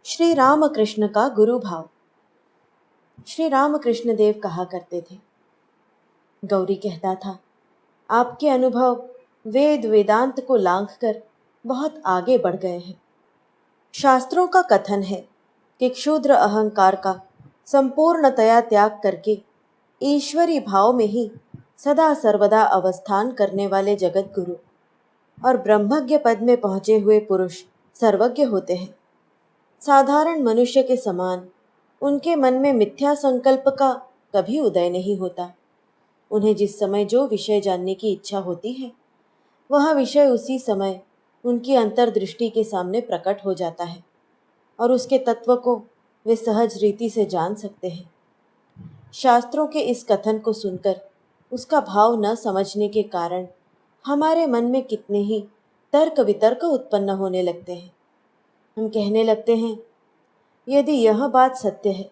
श्री रामकृष्ण का गुरु भाव। श्री रामकृष्ण देव कहा करते थे, गौरी कहता था, आपके अनुभव वेद वेदांत को लांघकर बहुत आगे बढ़ गए हैं। शास्त्रों का कथन है कि क्षुद्र अहंकार का संपूर्णतया त्याग करके ईश्वरी भाव में ही सदा सर्वदा अवस्थान करने वाले जगत गुरु और ब्रह्मज्ञ पद में पहुँचे हुए पुरुष सर्वज्ञ होते हैं। साधारण मनुष्य के समान उनके मन में मिथ्या संकल्प का कभी उदय नहीं होता। उन्हें जिस समय जो विषय जानने की इच्छा होती है, वह विषय उसी समय उनकी अंतर्दृष्टि के सामने प्रकट हो जाता है और उसके तत्व को वे सहज रीति से जान सकते हैं। शास्त्रों के इस कथन को सुनकर उसका भाव न समझने के कारण हमारे मन में कितने ही तर्क वितर्क उत्पन्न होने लगते हैं। हम कहने लगते हैं, यदि यह बात सत्य है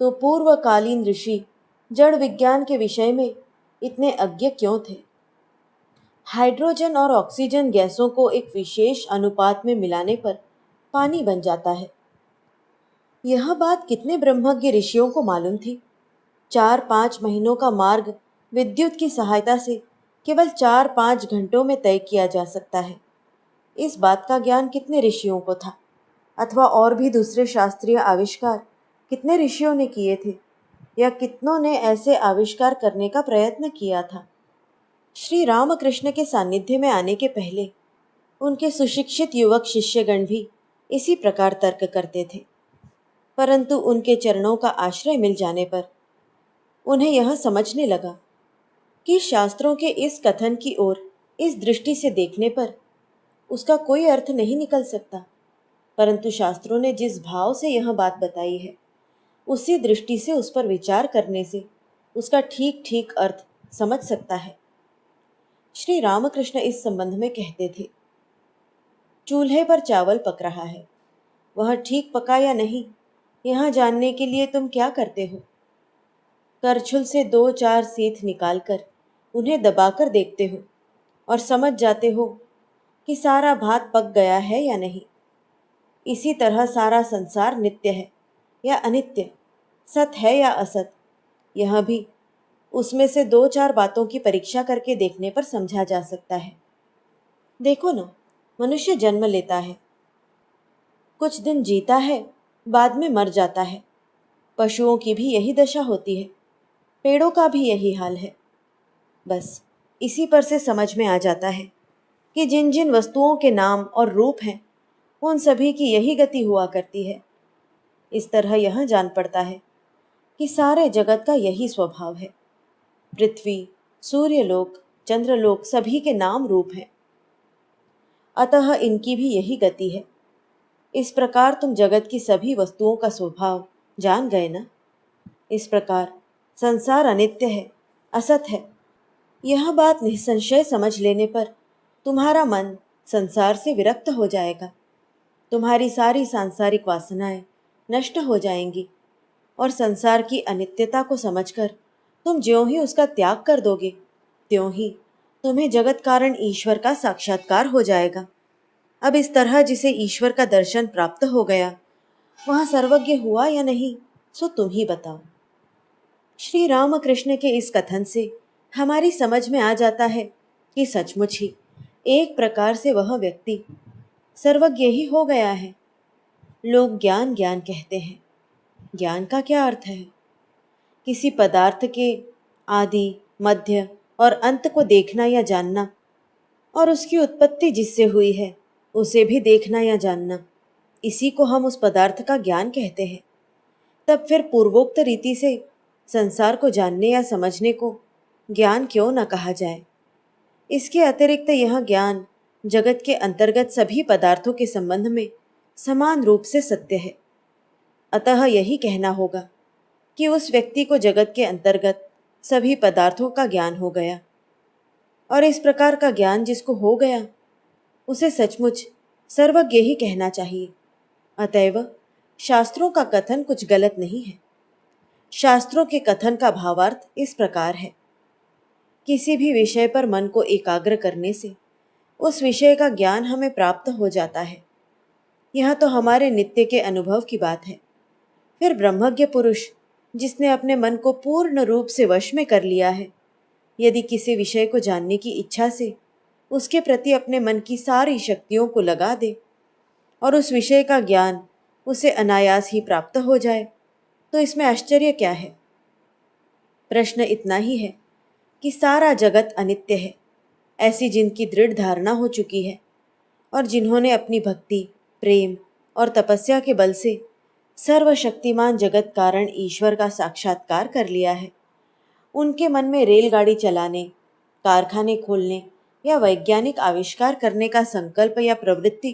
तो पूर्वकालीन ऋषि जड़ विज्ञान के विषय में इतने अज्ञ क्यों थे? हाइड्रोजन और ऑक्सीजन गैसों को एक विशेष अनुपात में मिलाने पर पानी बन जाता है। यह बात कितने ब्रह्मज्ञ ऋषियों को मालूम थी? 4-5 महीनों का मार्ग विद्युत की सहायता से केवल 4-5 घंटों में तय किया जा सकता है। इस बात का ज्ञान कितने ऋषियों को था? अथवा और भी दूसरे शास्त्रीय आविष्कार कितने ऋषियों ने किए थे, या कितनों ने ऐसे आविष्कार करने का प्रयत्न किया था? श्री रामकृष्ण के सानिध्य में आने के पहले उनके सुशिक्षित युवक शिष्यगण भी इसी प्रकार तर्क करते थे, परंतु उनके चरणों का आश्रय मिल जाने पर उन्हें यह समझने लगा कि शास्त्रों के इस कथन की ओर इस दृष्टि से देखने पर उसका कोई अर्थ नहीं निकल सकता, परंतु शास्त्रों ने जिस भाव से यह बात बताई है, उसी दृष्टि से उस पर विचार करने से उसका ठीक ठीक अर्थ समझ सकता है। श्री रामकृष्ण इस संबंध में कहते थे, चूल्हे पर चावल पक रहा है, वह ठीक पका या नहीं, यह जानने के लिए तुम क्या करते हो? करछुल से 2-4 सीथ निकालकर उन्हें दबाकर देखते हो और समझ जाते हो कि सारा भात पक गया है या नहीं। इसी तरह सारा संसार नित्य है या अनित्य, सत है या असत, यह भी उसमें से 2-4 बातों की परीक्षा करके देखने पर समझा जा सकता है। देखो ना, मनुष्य जन्म लेता है, कुछ दिन जीता है, बाद में मर जाता है। पशुओं की भी यही दशा होती है, पेड़ों का भी यही हाल है। बस इसी पर से समझ में आ जाता है कि जिन जिन वस्तुओं के नाम और रूप हैं, उन सभी की यही गति हुआ करती है। इस तरह यह जान पड़ता है कि सारे जगत का यही स्वभाव है। पृथ्वी, सूर्यलोक, चंद्रलोक सभी के नाम रूप हैं, अतः इनकी भी यही गति है। इस प्रकार तुम जगत की सभी वस्तुओं का स्वभाव जान गए ना? इस प्रकार संसार अनित्य है, असत है। यह बात निसंशय समझ लेने पर तुम्हारा मन संसार से विरक्त हो जाएगा। तुम्हारी सारी सांसारिक वासनाएं नष्ट हो जाएंगी और संसार की अनित्यता को समझकर तुम ज्यों ही उसका त्याग कर दोगे, त्यों ही तुम्हें जगत कारण ईश्वर का साक्षात्कार हो जाएगा। अब इस तरह जिसे ईश्वर का दर्शन प्राप्त हो गया, वह सर्वज्ञ हुआ या नहीं, सो तुम ही बताओ। श्री रामकृष्ण के इस कथन से हमारी समझ में आ जाता है कि सचमुच ही एक प्रकार से वह व्यक्ति सर्वज्ञ ही हो गया है। लोग ज्ञान ज्ञान कहते हैं, ज्ञान का क्या अर्थ है? किसी पदार्थ के आदि, मध्य और अंत को देखना या जानना, और उसकी उत्पत्ति जिससे हुई है उसे भी देखना या जानना, इसी को हम उस पदार्थ का ज्ञान कहते हैं। तब फिर पूर्वोक्त रीति से संसार को जानने या समझने को ज्ञान क्यों न कहा जाए? इसके अतिरिक्त यह ज्ञान जगत के अंतर्गत सभी पदार्थों के संबंध में समान रूप से सत्य है। अतः यही कहना होगा कि उस व्यक्ति को जगत के अंतर्गत सभी पदार्थों का ज्ञान हो गया, और इस प्रकार का ज्ञान जिसको हो गया उसे सचमुच सर्वज्ञ ही कहना चाहिए। अतएव शास्त्रों का कथन कुछ गलत नहीं है। शास्त्रों के कथन का भावार्थ इस प्रकार है, किसी भी विषय पर मन को एकाग्र करने से उस विषय का ज्ञान हमें प्राप्त हो जाता है। यह तो हमारे नित्य के अनुभव की बात है। फिर ब्रह्मज्ञ पुरुष जिसने अपने मन को पूर्ण रूप से वश में कर लिया है, यदि किसी विषय को जानने की इच्छा से उसके प्रति अपने मन की सारी शक्तियों को लगा दे और उस विषय का ज्ञान उसे अनायास ही प्राप्त हो जाए, तो इसमें आश्चर्य क्या है? प्रश्न इतना ही है कि सारा जगत अनित्य है, ऐसी जिनकी दृढ़ धारणा हो चुकी है और जिन्होंने अपनी भक्ति, प्रेम और तपस्या के बल से सर्वशक्तिमान जगत कारण ईश्वर का साक्षात्कार कर लिया है, उनके मन में रेलगाड़ी चलाने, कारखाने खोलने या वैज्ञानिक आविष्कार करने का संकल्प या प्रवृत्ति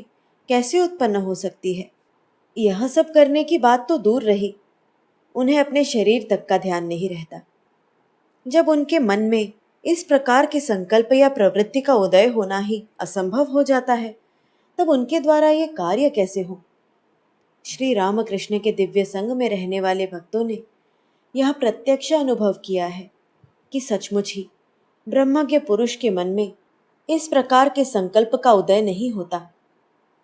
कैसे उत्पन्न हो सकती है? यह सब करने की बात तो दूर रही, उन्हें अपने शरीर तक का ध्यान नहीं रहता। जब उनके मन में इस प्रकार के संकल्प या प्रवृत्ति का उदय होना ही असंभव हो जाता है, तब उनके द्वारा ये कार्य कैसे हो? श्री रामकृष्ण के दिव्य संग में रहने वाले भक्तों ने यह प्रत्यक्ष अनुभव किया है कि सचमुच ही ब्रह्मज्ञ पुरुष के मन में इस प्रकार के संकल्प का उदय नहीं होता।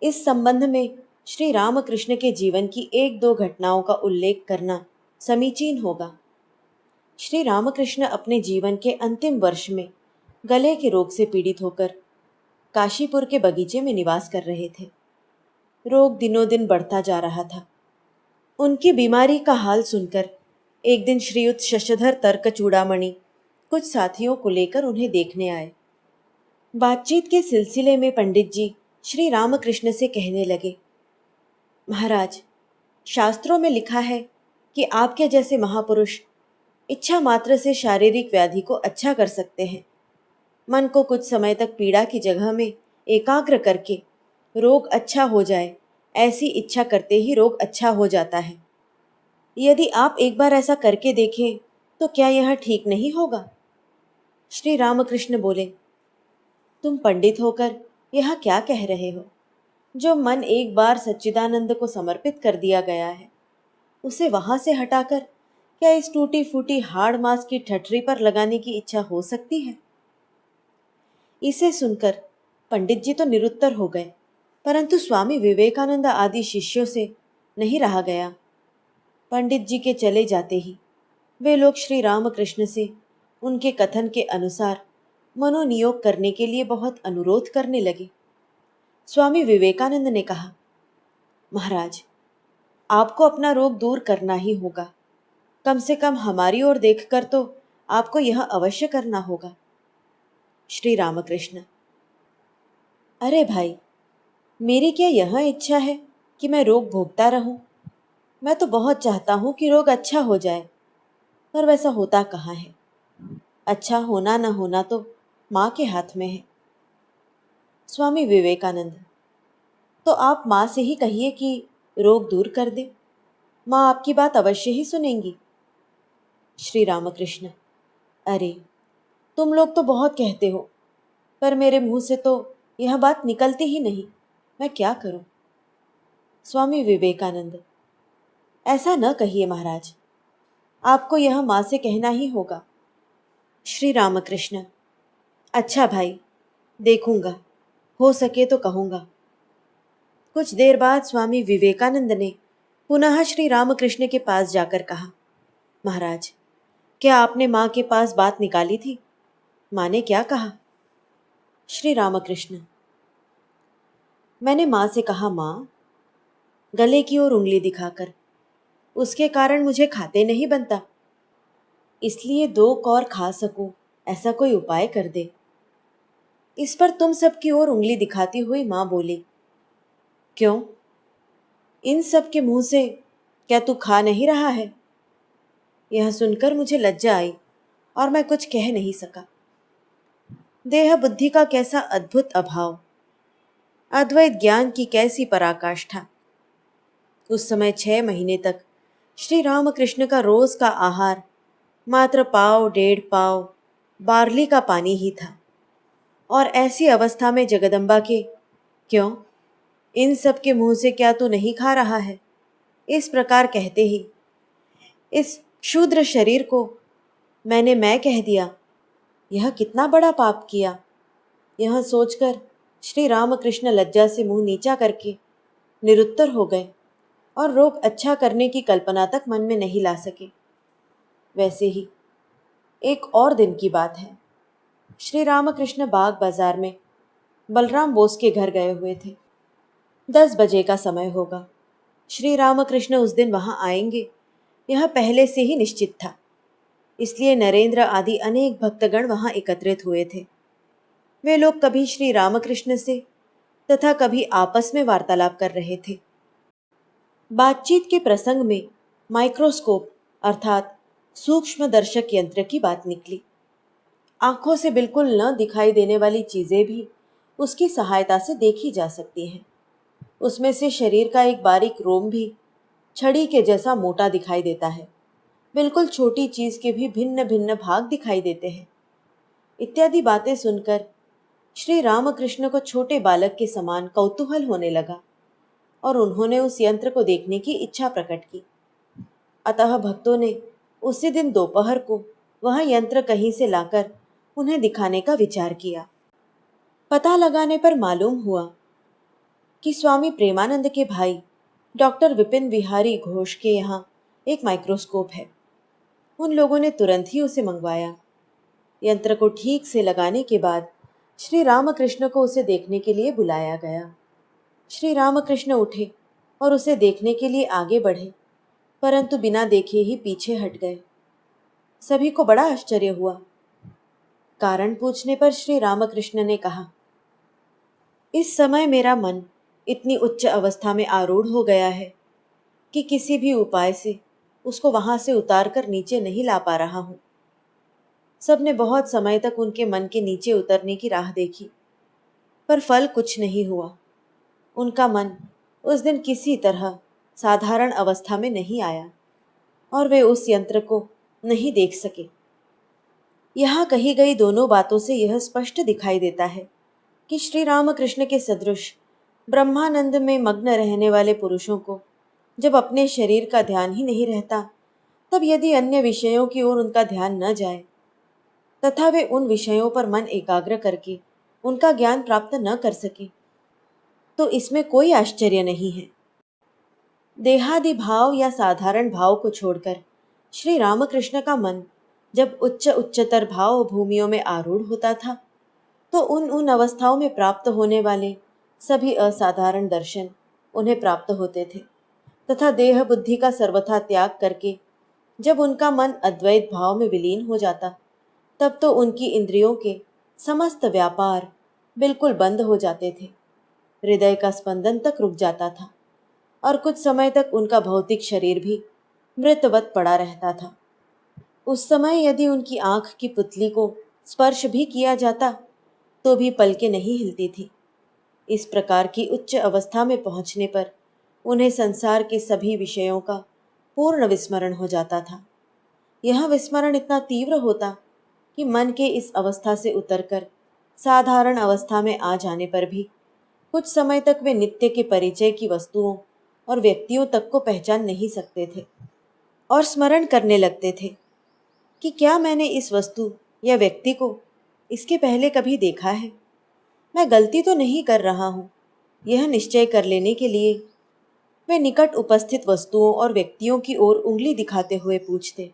इस संबंध में श्री रामकृष्ण के जीवन की एक दो घटनाओं का उल्लेख करना समीचीन होगा। श्री रामकृष्ण अपने जीवन के अंतिम वर्ष में गले के रोग से पीड़ित होकर काशीपुर के बगीचे में निवास कर रहे थे। रोग दिनों दिन बढ़ता जा रहा था। उनकी बीमारी का हाल सुनकर एक दिन श्रीयुत शशधर तर्क चूड़ामणि कुछ साथियों को लेकर उन्हें देखने आए। बातचीत के सिलसिले में पंडित जी श्री रामकृष्ण से कहने लगे, महाराज, शास्त्रों में लिखा है कि आपके जैसे महापुरुष इच्छा मात्र से शारीरिक व्याधि को अच्छा कर सकते हैं। मन को कुछ समय तक पीड़ा की जगह में एकाग्र करके रोग अच्छा हो जाए, ऐसी इच्छा करते ही रोग अच्छा हो जाता है। यदि आप एक बार ऐसा करके देखें तो क्या यह ठीक नहीं होगा? श्री रामकृष्ण बोले, तुम पंडित होकर यह क्या कह रहे हो? जो मन एक बार सच्चिदानंद को समर्पित कर दिया गया है, उसे वहां से हटाकर क्या इस टूटी फूटी हाड़ मांस की ठठरी पर लगाने की इच्छा हो सकती है? इसे सुनकर पंडित जी तो निरुत्तर हो गए, परंतु स्वामी विवेकानंद आदि शिष्यों से नहीं रहा गया। पंडित जी के चले जाते ही वे लोग श्री रामकृष्ण से उनके कथन के अनुसार मनोनियोग करने के लिए बहुत अनुरोध करने लगे। स्वामी विवेकानंद ने कहा, महाराज, आपको अपना रोग दूर करना ही होगा। कम से कम हमारी ओर देखकर तो आपको यह अवश्य करना होगा। श्री रामकृष्ण, अरे भाई, मेरी क्या यह इच्छा है कि मैं रोग भोगता रहूं? मैं तो बहुत चाहता हूं कि रोग अच्छा हो जाए, पर वैसा होता कहाँ है? अच्छा होना न होना तो माँ के हाथ में है। स्वामी विवेकानंद, तो आप माँ से ही कहिए कि रोग दूर कर दे, माँ आपकी बात अवश्य ही सुनेंगी। श्री रामकृष्ण, अरे, तुम लोग तो बहुत कहते हो, पर मेरे मुंह से तो यह बात निकलती ही नहीं, मैं क्या करूं? स्वामी विवेकानंद, ऐसा न कहिए महाराज, आपको यह माँ से कहना ही होगा। श्री रामकृष्ण, अच्छा भाई, देखूंगा, हो सके तो कहूंगा। कुछ देर बाद स्वामी विवेकानंद ने पुनः श्री रामकृष्ण के पास जाकर कहा, महाराज, क्या आपने माँ के पास बात निकाली थी? माँ ने क्या कहा? श्री रामकृष्ण, मैंने माँ से कहा, माँ, गले की ओर उंगली दिखाकर, उसके कारण मुझे खाते नहीं बनता, इसलिए 2 कौर खा सकूं ऐसा कोई उपाय कर दे। इस पर तुम सब की ओर उंगली दिखाती हुई माँ बोली, क्यों, इन सब के मुंह से क्या तू खा नहीं रहा है? यह सुनकर मुझे लज्जा आई और मैं कुछ कह नहीं सका। देह बुद्धि का कैसा अद्भुत अभाव, अद्वैत ज्ञान की कैसी पराकाष्ठा। उस समय 6 महीने तक श्री रामकृष्ण का रोज का आहार मात्र 1.5 पाव बार्ली का पानी ही था, और ऐसी अवस्था में जगदम्बा के, क्यों, इन सब के मुंह से क्या तू नहीं खा रहा है, इस प्रकार कहते ही इस शूद्र शरीर को मैं कह दिया। यह कितना बड़ा पाप किया। यह सोचकर श्री रामकृष्ण लज्जा से मुंह नीचा करके निरुत्तर हो गए और रोग अच्छा करने की कल्पना तक मन में नहीं ला सके। वैसे ही एक और दिन की बात है। श्री रामकृष्ण बाग बाजार में बलराम बोस के घर गए हुए थे। 10 बजे का समय होगा। श्री रामकृष्ण उस दिन वहां आएंगे, यह पहले से ही निश्चित था। इसलिए नरेंद्र आदि अनेक भक्तगण वहां एकत्रित हुए थे। वे लोग कभी श्री रामकृष्ण से तथा कभी आपस में वार्तालाप कर रहे थे। बातचीत के प्रसंग में माइक्रोस्कोप अर्थात सूक्ष्म दर्शक यंत्र की बात निकली। आंखों से बिल्कुल न दिखाई देने वाली चीजें भी उसकी सहायता से देखी जा सकती हैं। उसमें से शरीर का एक बारीक रोम भी छड़ी के जैसा मोटा दिखाई देता है। बिल्कुल छोटी चीज के भी भिन्न भिन्न भाग दिखाई देते हैं। इत्यादि बातें सुनकर श्री रामकृष्ण को छोटे बालक के समान कौतूहल होने लगा और उन्होंने उस यंत्र को देखने की इच्छा प्रकट की। अतः भक्तों ने उसी दिन दोपहर को वह यंत्र कहीं से लाकर उन्हें दिखाने का विचार किया। पता लगाने पर मालूम हुआ कि स्वामी प्रेमानंद के भाई डॉक्टर विपिन बिहारी घोष के यहाँ एक माइक्रोस्कोप है। उन लोगों ने तुरंत ही उसे मंगवाया। यंत्र को ठीक से लगाने के बाद श्री रामकृष्ण को उसे देखने के लिए बुलाया गया। श्री रामकृष्ण उठे और उसे देखने के लिए आगे बढ़े, परंतु बिना देखे ही पीछे हट गए। सभी को बड़ा आश्चर्य हुआ। कारण पूछने पर श्री रामकृष्ण ने कहा, इस समय मेरा मन इतनी उच्च अवस्था में आरूढ़ हो गया है कि किसी भी उपाय से उसको वहां से उतार कर नीचे नहीं ला पा रहा हूं। सबने बहुत समय तक उनके मन के नीचे उतरने की राह देखी, पर फल कुछ नहीं हुआ। उनका मन उस दिन किसी तरह साधारण अवस्था में नहीं आया और वे उस यंत्र को नहीं देख सके। यहाँ कही गई दोनों बातों से यह स्पष्ट दिखाई देता है कि श्री रामकृष्ण के सदृश ब्रह्मानंद में मग्न रहने वाले पुरुषों को जब अपने शरीर का ध्यान ही नहीं रहता, तब यदि अन्य विषयों की ओर उनका ध्यान न जाए तथा वे उन विषयों पर मन एकाग्र करके उनका ज्ञान प्राप्त न कर सके, तो इसमें कोई आश्चर्य नहीं है। देहादि भाव या साधारण भाव को छोड़कर श्री रामकृष्ण का मन जब उच्चतर भाव भूमियों में आरूढ़ होता था, तो उन अवस्थाओं में प्राप्त होने वाले सभी असाधारण दर्शन उन्हें प्राप्त होते थे तथा देह बुद्धि का सर्वथा त्याग करके जब उनका मन अद्वैत भाव में विलीन हो जाता, तब तो उनकी इंद्रियों के समस्त व्यापार बिल्कुल बंद हो जाते थे। हृदय का स्पंदन तक रुक जाता था और कुछ समय तक उनका भौतिक शरीर भी मृतवत पड़ा रहता था। उस समय यदि उनकी आंख की पुतली को स्पर्श भी किया जाता तो भी पलकें नहीं हिलती थी। इस प्रकार की उच्च अवस्था में पहुंचने पर उन्हें संसार के सभी विषयों का पूर्ण विस्मरण हो जाता था। यह विस्मरण इतना तीव्र होता कि मन के इस अवस्था से उतरकर साधारण अवस्था में आ जाने पर भी कुछ समय तक वे नित्य के परिचय की वस्तुओं और व्यक्तियों तक को पहचान नहीं सकते थे और स्मरण करने लगते थे कि क्या मैंने इस वस्तु या व्यक्ति को इसके पहले कभी देखा है। मैं गलती तो नहीं कर रहा हूँ, यह निश्चय कर लेने के लिए वे निकट उपस्थित वस्तुओं और व्यक्तियों की ओर उंगली दिखाते हुए पूछते,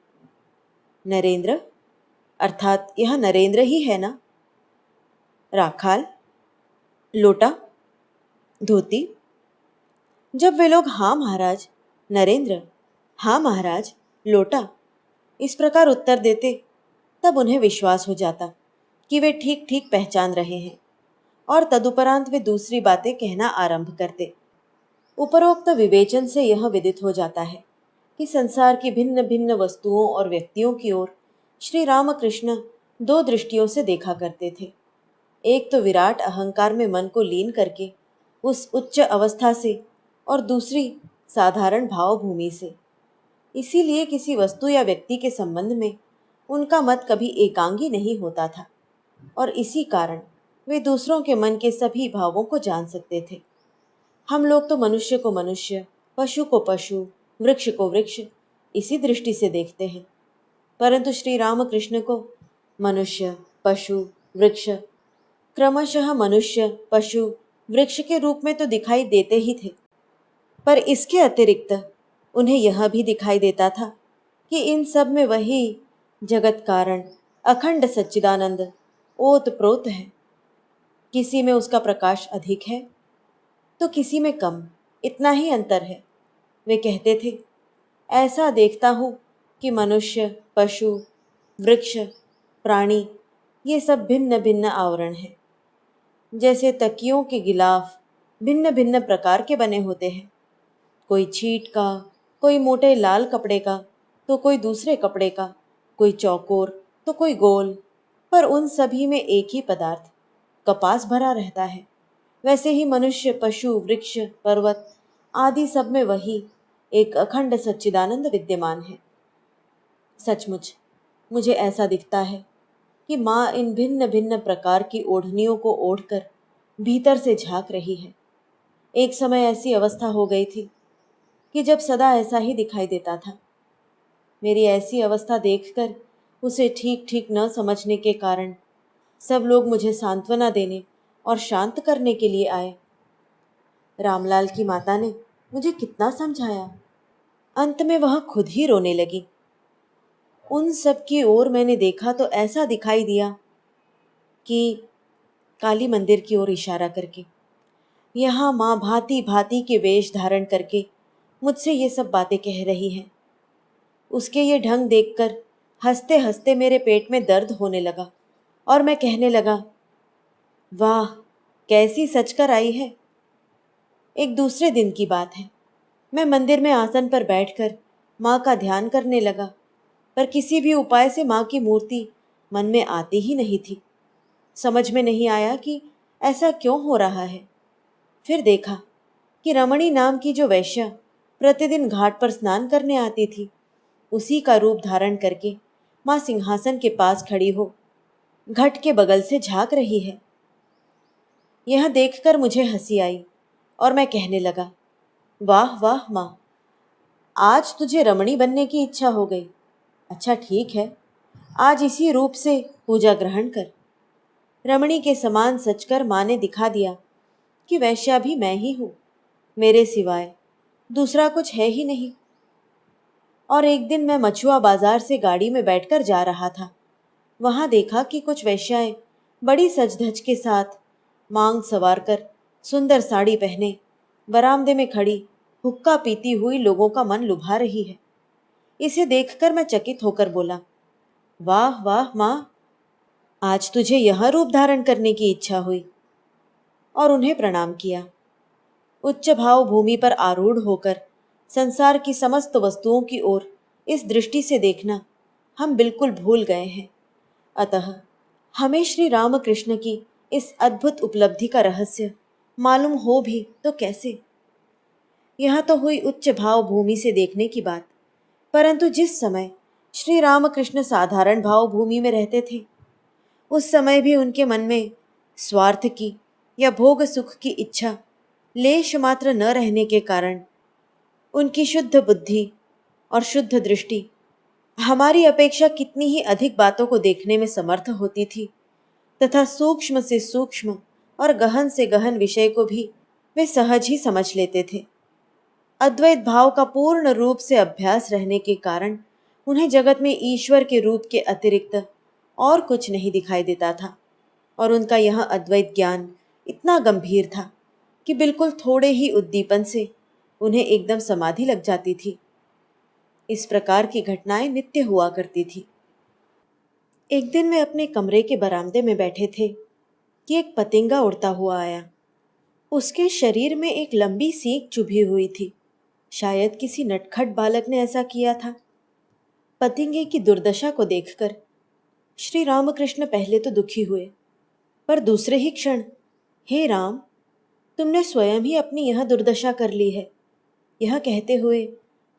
नरेंद्र, अर्थात यह नरेंद्र ही है ना? राखाल, लोटा, धोती? जब वे लोग हाँ महाराज, नरेंद्र, हाँ महाराज, लोटा, इस प्रकार उत्तर देते, तब उन्हें विश्वास हो जाता कि वे ठीक ठीक पहचान रहे हैं और तदुपरांत वे दूसरी बातें कहना आरंभ करते। उपरोक्त विवेचन से यह विदित हो जाता है कि संसार की भिन्न भिन्न वस्तुओं और व्यक्तियों की ओर श्री रामकृष्ण दो दृष्टियों से देखा करते थे। एक तो विराट अहंकार में मन को लीन करके उस उच्च अवस्था से, और दूसरी साधारण भाव भूमि से। इसीलिए किसी वस्तु या व्यक्ति के संबंध में उनका मत कभी एकांगी नहीं होता था और इसी कारण वे दूसरों के मन के सभी भावों को जान सकते थे। हम लोग तो मनुष्य को मनुष्य, पशु को पशु, वृक्ष को वृक्ष इसी दृष्टि से देखते हैं, परंतु श्री रामकृष्ण को मनुष्य, पशु, वृक्ष क्रमशः मनुष्य, पशु, वृक्ष के रूप में तो दिखाई देते ही थे, पर इसके अतिरिक्त उन्हें यह भी दिखाई देता था कि इन सब में वही जगत कारण अखंड सच्चिदानंद ओत प्रोत है। किसी में उसका प्रकाश अधिक है तो किसी में कम, इतना ही अंतर है। वे कहते थे, ऐसा देखता हूँ कि मनुष्य, पशु, वृक्ष, प्राणी ये सब भिन्न भिन्न आवरण हैं। जैसे तकियों के गिलाफ भिन्न भिन्न प्रकार के बने होते हैं, कोई छीट का, कोई मोटे लाल कपड़े का, तो कोई दूसरे कपड़े का, कोई चौकोर तो कोई गोल, पर उन सभी में एक ही पदार्थ कपास भरा रहता है। वैसे ही मनुष्य, पशु, वृक्ष, पर्वत आदि सब में वही एक अखंड सच्चिदानंद विद्यमान है। सचमुच मुझे ऐसा दिखता है कि माँ इन भिन्न भिन्न प्रकार की ओढ़नियों को ओढ़कर भीतर से झांक रही है। एक समय ऐसी अवस्था हो गई थी कि जब सदा ऐसा ही दिखाई देता था। मेरी ऐसी अवस्था देखकर उसे ठीक ठीक न समझने के कारण सब लोग मुझे सांत्वना देने और शांत करने के लिए आए। रामलाल की माता ने मुझे कितना समझाया, अंत में वह खुद ही रोने लगी। उन सब की ओर मैंने देखा तो ऐसा दिखाई दिया कि काली मंदिर की ओर इशारा करके यहाँ माँ भांति भांति के वेश धारण करके मुझसे ये सब बातें कह रही हैं। उसके ये ढंग देखकर हंसते हंसते मेरे पेट में दर्द होने लगा और मैं कहने लगा, वाह कैसी सचकर आई है। एक दूसरे दिन की बात है, मैं मंदिर में आसन पर बैठकर माँ का ध्यान करने लगा, पर किसी भी उपाय से माँ की मूर्ति मन में आती ही नहीं थी। समझ में नहीं आया कि ऐसा क्यों हो रहा है। फिर देखा कि रमणी नाम की जो वैश्या प्रतिदिन घाट पर स्नान करने आती थी, उसी का रूप धारण करके माँ सिंहासन के पास खड़ी हो घट के बगल से झांक रही है। यह देखकर मुझे हंसी आई और मैं कहने लगा, वाह वाह माँ, आज तुझे रमणी बनने की इच्छा हो गई। अच्छा ठीक है, आज इसी रूप से पूजा ग्रहण कर। रमणी के समान सचकर माँ ने दिखा दिया कि वैश्या भी मैं ही हूँ, मेरे सिवाय दूसरा कुछ है ही नहीं। और एक दिन मैं मछुआ बाजार से गाड़ी में बैठकर जा रहा था। वहां देखा कि कुछ वेश्याएं बड़ी सज-धज के साथ मांग सवार कर, सुंदर साड़ी पहने बरामदे में खड़ी हुक्का पीती हुई लोगों का मन लुभा रही है। इसे देखकर मैं चकित होकर बोला, वाह वाह माँ, आज तुझे यह रूप धारण करने की इच्छा हुई। और उन्हें प्रणाम किया। उच्च भाव भूमि पर आरूढ़ होकर संसार की समस्त वस्तुओं की ओर इस दृष्टि से देखना हम बिल्कुल भूल गए हैं। अतः हमें श्री रामकृष्ण की इस अद्भुत उपलब्धि का रहस्य मालूम हो भी तो कैसे। यह तो हुई उच्च भाव भूमि से देखने की बात, परंतु जिस समय श्री रामकृष्ण साधारण भाव भूमि में रहते थे, उस समय भी उनके मन में स्वार्थ की या भोग सुख की इच्छा लेश मात्र न रहने के कारण उनकी शुद्ध बुद्धि और शुद्ध दृष्टि हमारी अपेक्षा कितनी ही अधिक बातों को देखने में समर्थ होती थी, तथा सूक्ष्म से सूक्ष्म और गहन से गहन विषय को भी वे सहज ही समझ लेते थे। अद्वैत भाव का पूर्ण रूप से अभ्यास रहने के कारण उन्हें जगत में ईश्वर के रूप के अतिरिक्त और कुछ नहीं दिखाई देता था, और उनका यह अद्वैत ज्ञान इतना गंभीर था कि बिल्कुल थोड़े ही उद्दीपन से उन्हें एकदम समाधि लग जाती थी। इस प्रकार की घटनाएं नित्य हुआ करती थी। एक दिन वे अपने कमरे के बरामदे में बैठे थे कि एक पतंगा उड़ता हुआ आया। उसके शरीर में एक लंबी सींग चुभी हुई थी। शायद किसी नटखट बालक ने ऐसा किया था। पतंगे की दुर्दशा को देखकर श्री रामकृष्ण पहले तो दुखी हुए, पर दूसरे ही क्षण, हे राम, तुमने स्वयं ही अपनी यह दुर्दशा कर ली है, यह कहते हुए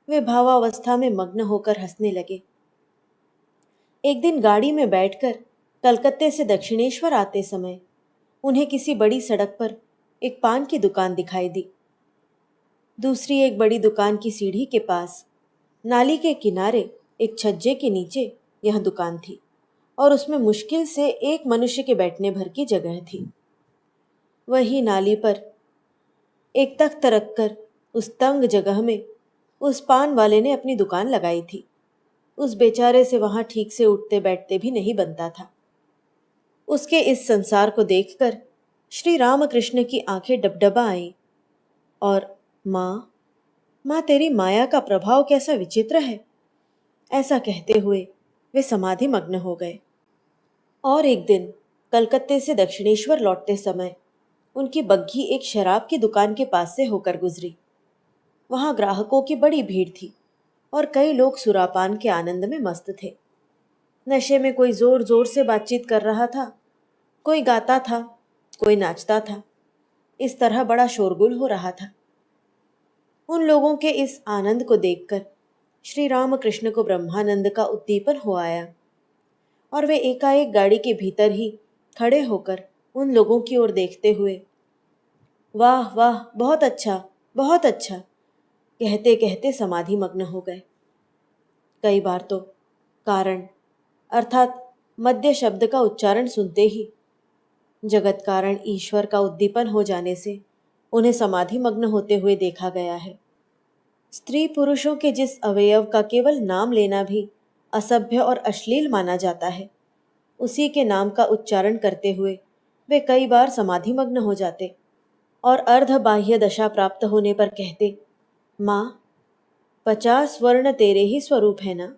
वे भावावस्था में मग्न होकर हंसने लगे। एक दिन गाड़ी में बैठकर कलकत्ते से दक्षिणेश्वर आते समय उन्हें किसी बड़ी सड़क पर एक पान की दुकान दिखाई दी। दूसरी एक बड़ी दुकान की सीढ़ी के पास नाली के किनारे एक छज्जे के नीचे यह दुकान थी, और उसमें मुश्किल से एक मनुष्य के बैठने भर की जगह थी। वही नाली पर एक तख्त रखकर उस तंग जगह में उस पान वाले ने अपनी दुकान लगाई थी। उस बेचारे से वहां ठीक से उठते बैठते भी नहीं बनता था। उसके इस संसार को देखकर श्री रामकृष्ण की आंखें डबडबा आईं और माँ, माँ तेरी माया का प्रभाव कैसा विचित्र है, ऐसा कहते हुए वे समाधि मग्न हो गए। और एक दिन कलकत्ते से दक्षिणेश्वर लौटते समय उनकी बग्घी एक शराब की दुकान के पास से होकर गुजरी। वहां ग्राहकों की बड़ी भीड़ थी और कई लोग सुरापान के आनंद में मस्त थे। नशे में कोई जोर जोर से बातचीत कर रहा था, कोई गाता था, कोई नाचता था। इस तरह बड़ा शोरगुल हो रहा था। उन लोगों के इस आनंद को देखकर श्री रामकृष्ण को ब्रह्मानंद का उद्दीपन हो आया और वे एकाएक गाड़ी के भीतर ही खड़े होकर उन लोगों की ओर देखते हुए वाह वाह, बहुत अच्छा, बहुत अच्छा कहते कहते समाधि मग्न हो गए। कई बार तो कारण अर्थात मध्य शब्द का उच्चारण सुनते ही जगत कारण ईश्वर का उद्दीपन हो जाने से उन्हें समाधि मग्न होते हुए देखा गया है। स्त्री पुरुषों के जिस अवयव का केवल नाम लेना भी असभ्य और अश्लील माना जाता है, उसी के नाम का उच्चारण करते हुए वे कई बार समाधि मग्न हो जाते और अर्ध बाह्य दशा प्राप्त होने पर कहते, माँ 50 वर्ण तेरे ही स्वरूप है ना।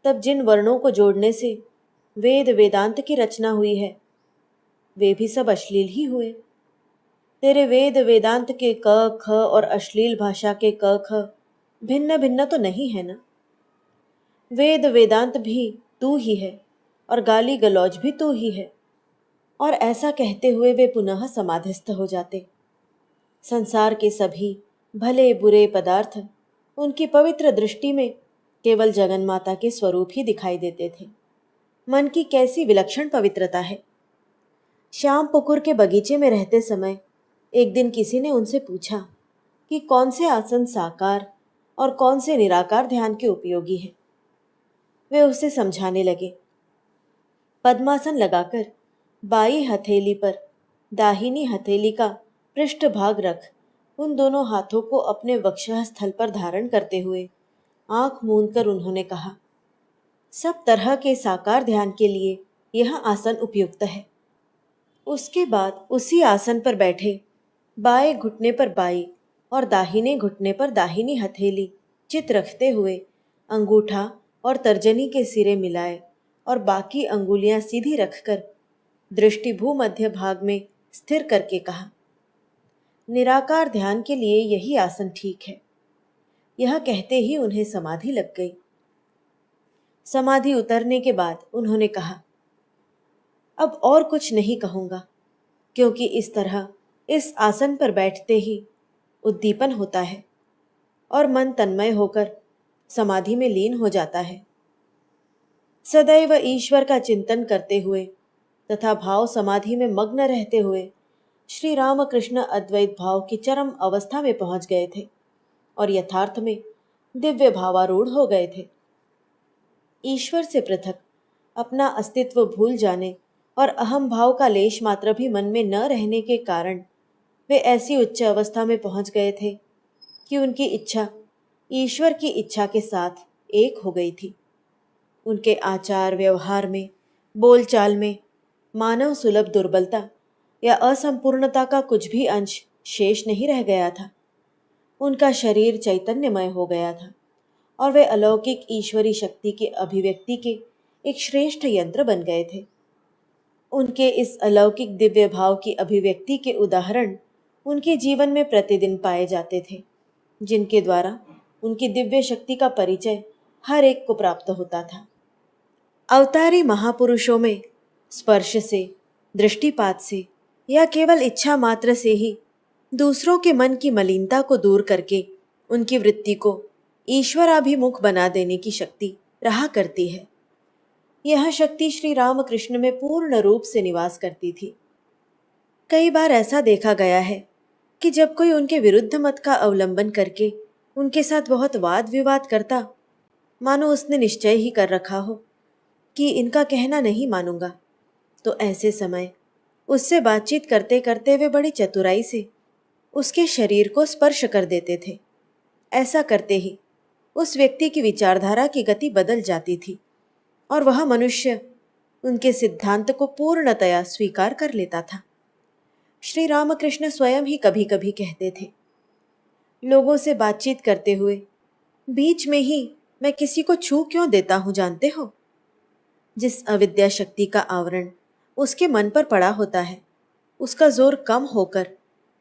तब जिन वर्णों को जोड़ने से वेद वेदांत की रचना हुई है, वे भी सब अश्लील ही हुए। तेरे वेद वेदांत के क ख और अश्लील भाषा के क ख भिन्न भिन्न तो नहीं है ना। वेद वेदांत भी तू ही है और गाली गलौज भी तू ही है। और ऐसा कहते हुए वे पुनः समाधिस्थ हो जाते। संसार के सभी भले बुरे पदार्थ उनकी पवित्र दृष्टि में केवल जगन माता के स्वरूप ही दिखाई देते थे। मन की कैसी विलक्षण पवित्रता है। श्याम पुकुर के बगीचे में रहते समय एक दिन किसी ने उनसे पूछा कि कौन से आसन साकार और कौन से निराकार ध्यान के उपयोगी हैं। वे उसे समझाने लगे। पद्मासन लगाकर बाई हथेली पर दाहिनी हथेली का पृष्ठ भाग रख उन दोनों हाथों को अपने वक्षः स्थल पर धारण करते हुए आंख मूंदकर उन्होंने कहा, सब तरह के साकार ध्यान के लिए यह आसन उपयुक्त है। उसके बाद उसी आसन पर बैठे बाएं घुटने पर बाई और दाहिने घुटने पर दाहिनी हथेली चित रखते हुए अंगूठा और तर्जनी के सिरे मिलाए और बाकी अंगुलियां सीधी रखकर दृष्टि भूमध्य भाग में स्थिर करके कहा, निराकार ध्यान के लिए यही आसन ठीक है। यह कहते ही उन्हें समाधि लग गई। समाधि उतरने के बाद उन्होंने कहा, अब और कुछ नहीं कहूंगा, क्योंकि इस तरह इस आसन पर बैठते ही उद्दीपन होता है और मन तन्मय होकर समाधि में लीन हो जाता है। सदैव ईश्वर का चिंतन करते हुए तथा भाव समाधि में मग्न रहते हुए श्री रामकृष्ण अद्वैत भाव की चरम अवस्था में पहुंच गए थे और यथार्थ में दिव्य भावारूढ़ हो गए थे। ईश्वर से पृथक अपना अस्तित्व भूल जाने और अहम भाव का लेश मात्र भी मन में न रहने के कारण वे ऐसी उच्च अवस्था में पहुंच गए थे कि उनकी इच्छा ईश्वर की इच्छा के साथ एक हो गई थी। उनके आचार व्यवहार में, बोलचाल में मानव सुलभ दुर्बलता या असंपूर्णता का कुछ भी अंश शेष नहीं रह गया था। उनका शरीर चैतन्यमय हो गया था और वे अलौकिक ईश्वरी शक्ति के अभिव्यक्ति के एक श्रेष्ठ यंत्र बन गए थे। उनके इस अलौकिक दिव्य भाव की अभिव्यक्ति के उदाहरण उनके जीवन में प्रतिदिन पाए जाते थे, जिनके द्वारा उनकी दिव्य शक्ति का परिचय हर एक को प्राप्त होता था। अवतारी महापुरुषों में स्पर्श से, दृष्टिपात से या केवल इच्छा मात्र से ही दूसरों के मन की मलिनता को दूर करके उनकी वृत्ति को ईश्वराभिमुख बना देने की शक्ति रहा करती है। यह शक्ति श्री रामकृष्ण में पूर्ण रूप से निवास करती थी। कई बार ऐसा देखा गया है कि जब कोई उनके विरुद्ध मत का अवलंबन करके उनके साथ बहुत वाद विवाद करता, मानो उसने निश्चय ही कर रखा हो कि इनका कहना नहीं मानूंगा, तो ऐसे समय उससे बातचीत करते करते वे बड़ी चतुराई से उसके शरीर को स्पर्श कर देते थे। ऐसा करते ही उस व्यक्ति की विचारधारा की गति बदल जाती थी और वह मनुष्य उनके सिद्धांत को पूर्णतया स्वीकार कर लेता था। श्री रामकृष्ण स्वयं ही कभी कभी कहते थे, लोगों से बातचीत करते हुए बीच में ही मैं किसी को छू क्यों देता हूं जानते हो? जिस अविद्या शक्ति का आवरण उसके मन पर पड़ा होता है, उसका जोर कम होकर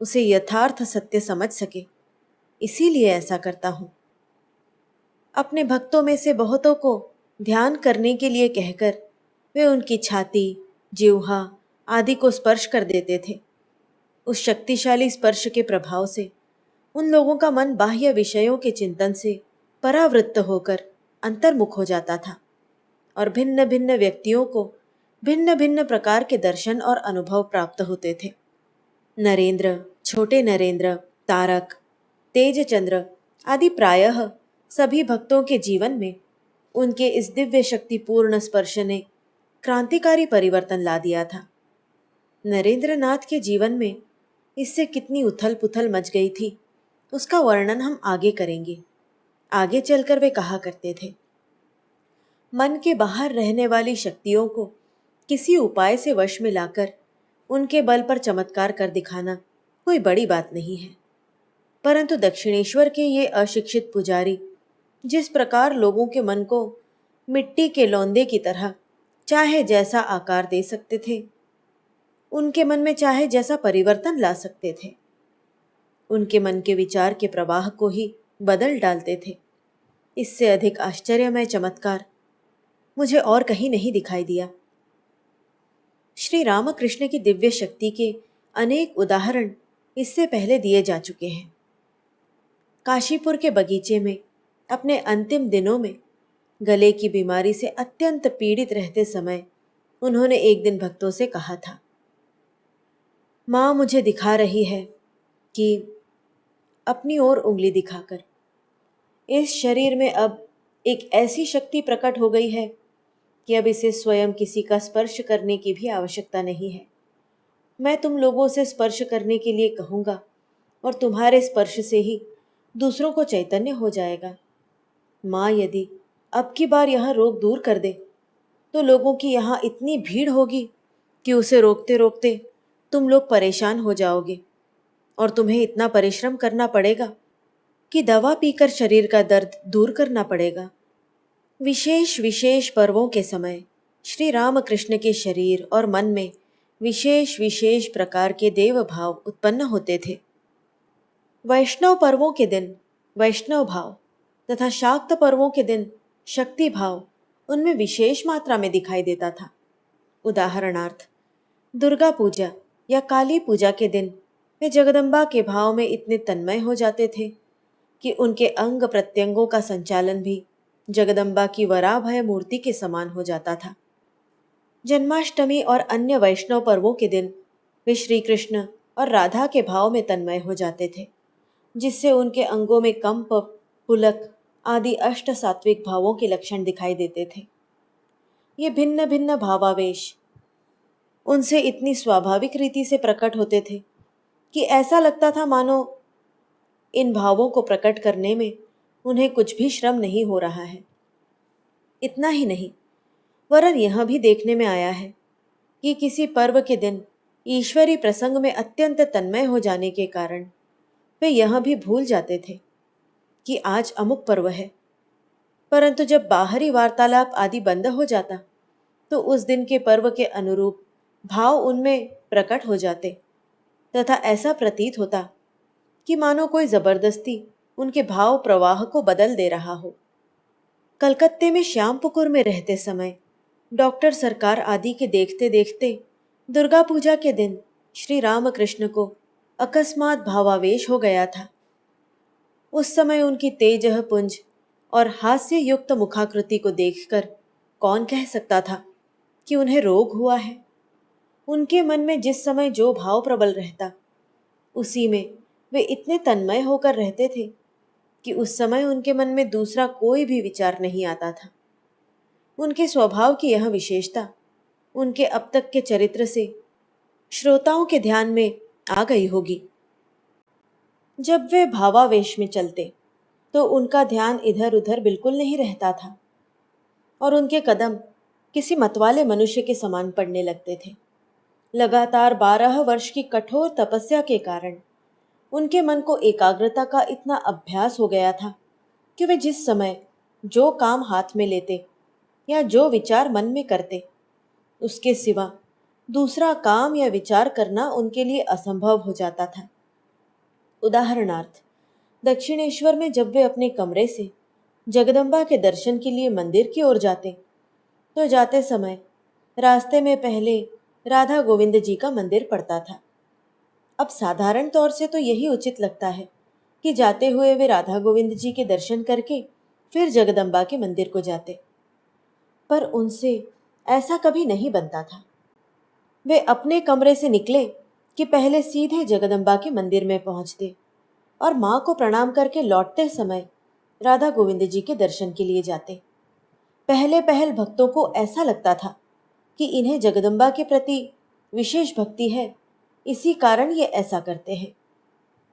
उसे यथार्थ सत्य समझ सके, इसीलिए ऐसा करता हूं। अपने भक्तों में से बहुतों को ध्यान करने के लिए कहकर वे उनकी छाती, जिह्वा आदि को स्पर्श कर देते थे। उस शक्तिशाली स्पर्श के प्रभाव से उन लोगों का मन बाह्य विषयों के चिंतन से परावृत्त होकर अंतर्मुख हो जाता था और भिन्न भिन्न व्यक्तियों को भिन्न भिन्न प्रकार के दर्शन और अनुभव प्राप्त होते थे। नरेंद्र, छोटे नरेंद्र, तारक, तेजचंद्र आदि प्रायः सभी भक्तों के जीवन में उनके इस दिव्य शक्तिपूर्ण स्पर्श ने क्रांतिकारी परिवर्तन ला दिया था। नरेंद्र नाथ के जीवन में इससे कितनी उथल पुथल मच गई थी, उसका वर्णन हम आगे करेंगे। आगे चलकर वे कहा करते थे, मन के बाहर रहने वाली शक्तियों को किसी उपाय से वश में लाकर उनके बल पर चमत्कार कर दिखाना कोई बड़ी बात नहीं है, परंतु दक्षिणेश्वर के ये अशिक्षित पुजारी जिस प्रकार लोगों के मन को मिट्टी के लौंदे की तरह चाहे जैसा आकार दे सकते थे, उनके मन में चाहे जैसा परिवर्तन ला सकते थे, उनके मन के विचार के प्रवाह को ही बदल डालते थे, इससे अधिक आश्चर्यमय चमत्कार मुझे और कहीं नहीं दिखाई दिया। श्री रामकृष्ण की दिव्य शक्ति के अनेक उदाहरण इससे पहले दिए जा चुके हैं। काशीपुर के बगीचे में अपने अंतिम दिनों में गले की बीमारी से अत्यंत पीड़ित रहते समय उन्होंने एक दिन भक्तों से कहा था, माँ मुझे दिखा रही है कि अपनी ओर उंगली दिखाकर इस शरीर में अब एक ऐसी शक्ति प्रकट हो गई है कि अब इसे स्वयं किसी का स्पर्श करने की भी आवश्यकता नहीं है। मैं तुम लोगों से स्पर्श करने के लिए कहूँगा और तुम्हारे स्पर्श से ही दूसरों को चैतन्य हो जाएगा। माँ यदि अब की बार यह रोग दूर कर दे तो लोगों की यहाँ इतनी भीड़ होगी कि उसे रोकते रोकते तुम लोग परेशान हो जाओगे और तुम्हें इतना परिश्रम करना पड़ेगा कि दवा पीकर शरीर का दर्द दूर करना पड़ेगा। विशेष विशेष पर्वों के समय श्री रामकृष्ण के शरीर और मन में विशेष विशेष प्रकार के देव भाव उत्पन्न होते थे। वैष्णव पर्वों के दिन वैष्णव भाव तथा शाक्त पर्वों के दिन शक्ति भाव उनमें विशेष मात्रा में दिखाई देता था। उदाहरणार्थ, दुर्गा पूजा या काली पूजा के दिन वे जगदम्बा के भाव में इतने तन्मय हो जाते थे कि उनके अंग प्रत्यंगों का संचालन भी जगदम्बा की वराभय मूर्ति के समान हो जाता था। जन्माष्टमी और अन्य वैष्णव पर्वों के दिन वे श्री कृष्ण और राधा के भाव में तन्मय हो जाते थे, जिससे उनके अंगों में कंप, पुलक आदि अष्ट सात्विक भावों के लक्षण दिखाई देते थे। ये भिन्न भिन्न भावावेश उनसे इतनी स्वाभाविक रीति से प्रकट होते थे कि ऐसा लगता था मानो इन भावों को प्रकट करने में उन्हें कुछ भी श्रम नहीं हो रहा है। इतना ही नहीं, वरन यह भी देखने में आया है कि किसी पर्व के दिन ईश्वरी प्रसंग में अत्यंत तन्मय हो जाने के कारण वे यह भी भूल जाते थे कि आज अमुक पर्व है, परंतु जब बाहरी वार्तालाप आदि बंद हो जाता तो उस दिन के पर्व के अनुरूप भाव उनमें प्रकट हो जाते तथा ऐसा प्रतीत होता कि मानो कोई जबरदस्ती उनके भाव प्रवाह को बदल दे रहा हो। कलकत्ते में श्यामपुकुर में रहते समय डॉक्टर सरकार आदि के देखते देखते दुर्गा पूजा के दिन श्री रामकृष्ण को अकस्मात भावावेश हो गया था। उस समय उनकी तेजह पुंज और हास्य युक्त मुखाकृति को देखकर कौन कह सकता था कि उन्हें रोग हुआ है। उनके मन में जिस समय जो भाव प्रबल रहता, उसी में वे इतने तन्मय होकर रहते थे कि उस समय उनके मन में दूसरा कोई भी विचार नहीं आता था। उनके स्वभाव की यह विशेषता उनके अब तक के चरित्र से श्रोताओं के ध्यान में आ गई होगी। जब वे भावावेश में चलते तो उनका ध्यान इधर उधर बिल्कुल नहीं रहता था और उनके कदम किसी मतवाले मनुष्य के समान पड़ने लगते थे। लगातार 12 वर्ष की कठोर तपस्या के कारण उनके मन को एकाग्रता का इतना अभ्यास हो गया था कि वे जिस समय जो काम हाथ में लेते या जो विचार मन में करते, उसके सिवा दूसरा काम या विचार करना उनके लिए असंभव हो जाता था। उदाहरणार्थ, दक्षिणेश्वर में जब वे अपने कमरे से जगदम्बा के दर्शन के लिए मंदिर की ओर जाते तो जाते समय रास्ते में पहले राधा गोविंद जी का मंदिर पड़ता था। अब साधारण तौर से तो यही उचित लगता है कि जाते हुए वे राधा गोविंद जी के दर्शन करके फिर जगदम्बा के मंदिर को जाते, पर उनसे ऐसा कभी नहीं बनता था। वे अपने कमरे से निकले कि पहले सीधे जगदम्बा के मंदिर में पहुंचते और माँ को प्रणाम करके लौटते समय राधा गोविंद जी के दर्शन के लिए जाते। पहले पहल भक्तों को ऐसा लगता था कि इन्हें जगदम्बा के प्रति विशेष भक्ति है, इसी कारण ये ऐसा करते हैं।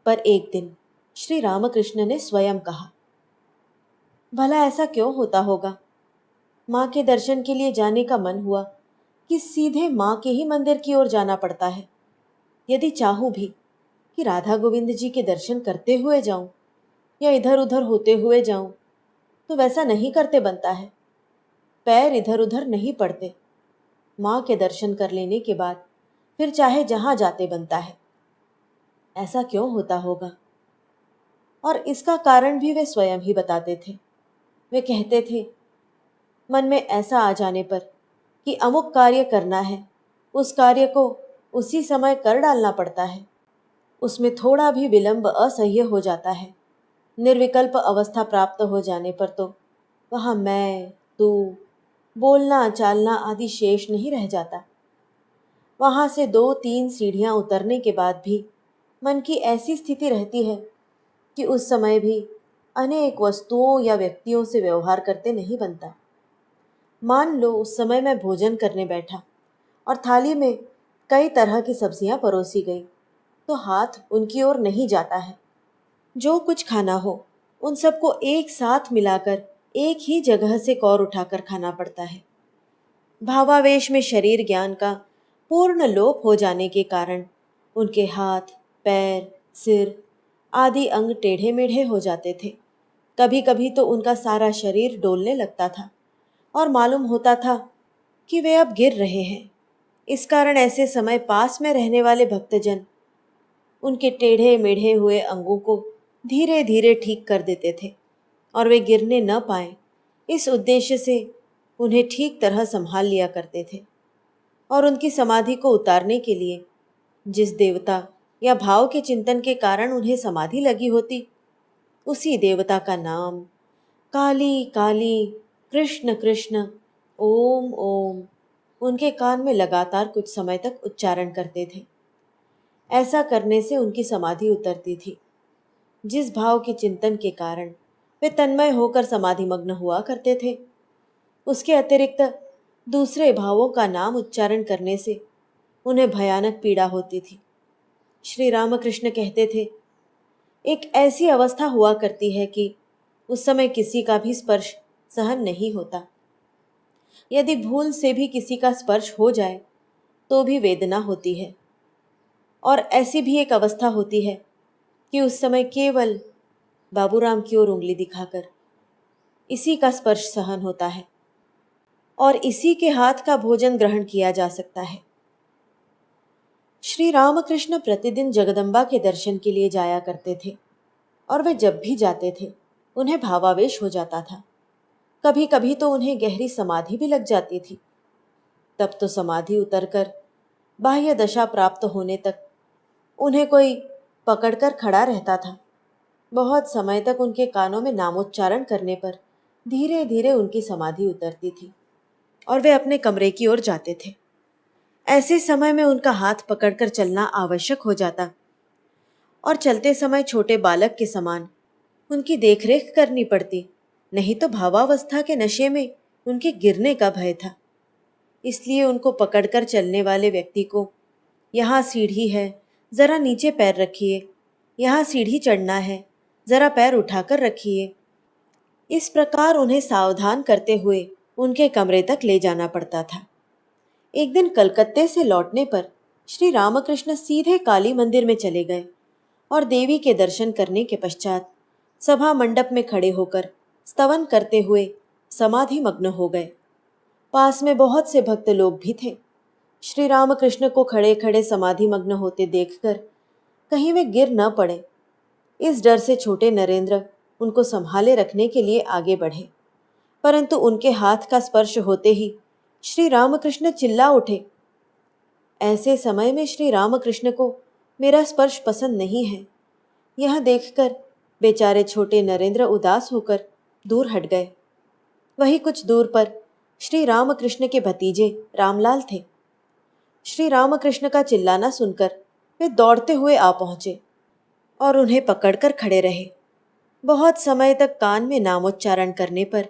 पर एक दिन श्री रामकृष्ण ने स्वयं कहा, भला ऐसा क्यों होता होगा? माँ के दर्शन के लिए जाने का मन हुआ कि सीधे माँ के ही मंदिर की ओर जाना पड़ता है। यदि चाहूँ भी कि राधा गोविंद जी के दर्शन करते हुए जाऊं या इधर उधर होते हुए जाऊं, तो वैसा नहीं करते बनता है। पैर इधर उधर नहीं पड़ते। माँ के दर्शन कर लेने के बाद फिर चाहे जहां जाते बनता है। ऐसा क्यों होता होगा? और इसका कारण भी वे स्वयं ही बताते थे। वे कहते थे, मन में ऐसा आ जाने पर कि अमुक कार्य करना है, उस कार्य को उसी समय कर डालना पड़ता है। उसमें थोड़ा भी विलंब असह्य हो जाता है। निर्विकल्प अवस्था प्राप्त हो जाने पर तो वहाँ मैं, तू, बोलना चालना आदि शेष नहीं रह जाता। वहाँ से 2-3 सीढ़ियाँ उतरने के बाद भी मन की ऐसी स्थिति रहती है कि उस समय भी अनेक वस्तुओं या व्यक्तियों से व्यवहार करते नहीं बनता। मान लो उस समय मैं भोजन करने बैठा और थाली में कई तरह की सब्जियां परोसी गई, तो हाथ उनकी ओर नहीं जाता है। जो कुछ खाना हो उन सबको एक साथ मिलाकर एक ही जगह से कौर उठाकर खाना पड़ता है। भावावेश में शरीर ज्ञान का पूर्ण लोप हो जाने के कारण उनके हाथ, पैर, सिर आदि अंग टेढ़े मेढ़े हो जाते थे। कभी कभी तो उनका सारा शरीर डोलने लगता था और मालूम होता था कि वे अब गिर रहे हैं। इस कारण ऐसे समय पास में रहने वाले भक्तजन उनके टेढ़े मेढ़े हुए अंगों को धीरे धीरे ठीक कर देते थे और वे गिरने न पाए, इस उद्देश्य से उन्हें ठीक तरह संभाल लिया करते थे। और उनकी समाधि को उतारने के लिए जिस देवता या भाव के चिंतन के कारण उन्हें समाधि लगी होती, उसी देवता का नाम काली काली, कृष्ण कृष्ण, ओम ओम उनके कान में लगातार कुछ समय तक उच्चारण करते थे। ऐसा करने से उनकी समाधि उतरती थी। जिस भाव के चिंतन के कारण वे तन्मय होकर समाधिमग्न हुआ करते थे, उसके अतिरिक्त दूसरे भावों का नाम उच्चारण करने से उन्हें भयानक पीड़ा होती थी। श्री रामकृष्ण कहते थे, एक ऐसी अवस्था हुआ करती है कि उस समय किसी का भी स्पर्श सहन नहीं होता। यदि भूल से भी किसी का स्पर्श हो जाए तो भी वेदना होती है। और ऐसी भी एक अवस्था होती है कि उस समय केवल बाबूराम की ओर उंगली दिखाकर इसी का स्पर्श सहन होता है और इसी के हाथ का भोजन ग्रहण किया जा सकता है। श्री रामकृष्ण प्रतिदिन जगदम्बा के दर्शन के लिए जाया करते थे और वे जब भी जाते थे उन्हें भावावेश हो जाता था। कभी कभी तो उन्हें गहरी समाधि भी लग जाती थी। तब तो समाधि उतरकर बाह्य दशा प्राप्त होने तक उन्हें कोई पकड़कर खड़ा रहता था। बहुत समय तक उनके कानों में नामोच्चारण करने पर धीरे धीरे उनकी समाधि उतरती थी और वे अपने कमरे की ओर जाते थे। ऐसे समय में उनका हाथ पकड़कर चलना आवश्यक हो जाता और चलते समय छोटे बालक के समान उनकी देखरेख करनी पड़ती, नहीं तो भावावस्था के नशे में उनके गिरने का भय था। इसलिए उनको पकड़कर चलने वाले व्यक्ति को, यहाँ सीढ़ी है, जरा नीचे पैर रखिए, यहाँ सीढ़ी चढ़ना है, जरा पैर उठाकर रखिए। इस प्रकार उन्हें सावधान करते हुए उनके कमरे तक ले जाना पड़ता था। एक दिन कलकत्ते से लौटने पर श्री रामकृष्ण सीधे काली मंदिर में चले गए और देवी के दर्शन करने के पश्चात सभा मंडप में खड़े होकर स्तवन करते हुए समाधि मग्न हो गए। पास में बहुत से भक्त लोग भी थे। श्री रामकृष्ण को खड़े खड़े समाधि मग्न होते देखकर कहीं वे गिर न पड़े, इस डर से छोटे नरेंद्र उनको संभाले रखने के लिए आगे बढ़े, परंतु उनके हाथ का स्पर्श होते ही श्री रामकृष्ण चिल्ला उठे। ऐसे समय में श्री रामकृष्ण को मेरा स्पर्श पसंद नहीं है। यह देखकर बेचारे छोटे नरेंद्र उदास होकर दूर हट गए। वहीं कुछ दूर पर श्री रामकृष्ण के भतीजे रामलाल थे। श्री रामकृष्ण का चिल्लाना सुनकर वे दौड़ते हुए आ पहुंचे और उन्हें पकड़कर खड़े रहे। बहुत समय तक कान में नामोच्चारण करने पर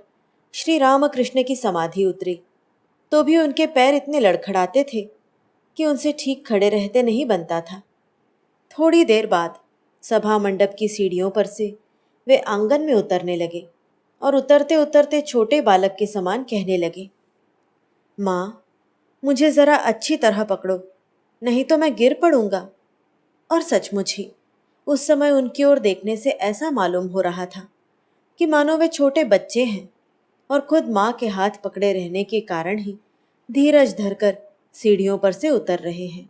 श्री रामकृष्ण की समाधि उतरी, तो भी उनके पैर इतने लड़खड़ाते थे कि उनसे ठीक खड़े रहते नहीं बनता था। थोड़ी देर बाद सभा मंडप की सीढ़ियों पर से वे आंगन में उतरने लगे और उतरते उतरते छोटे बालक के समान कहने लगे, माँ, मुझे ज़रा अच्छी तरह पकड़ो, नहीं तो मैं गिर पड़ूंगा। और सचमुच ही उस समय उनकी ओर देखने से ऐसा मालूम हो रहा था कि मानो वे छोटे बच्चे हैं और खुद माँ के हाथ पकड़े रहने के कारण ही धीरज धरकर सीढ़ियों पर से उतर रहे हैं।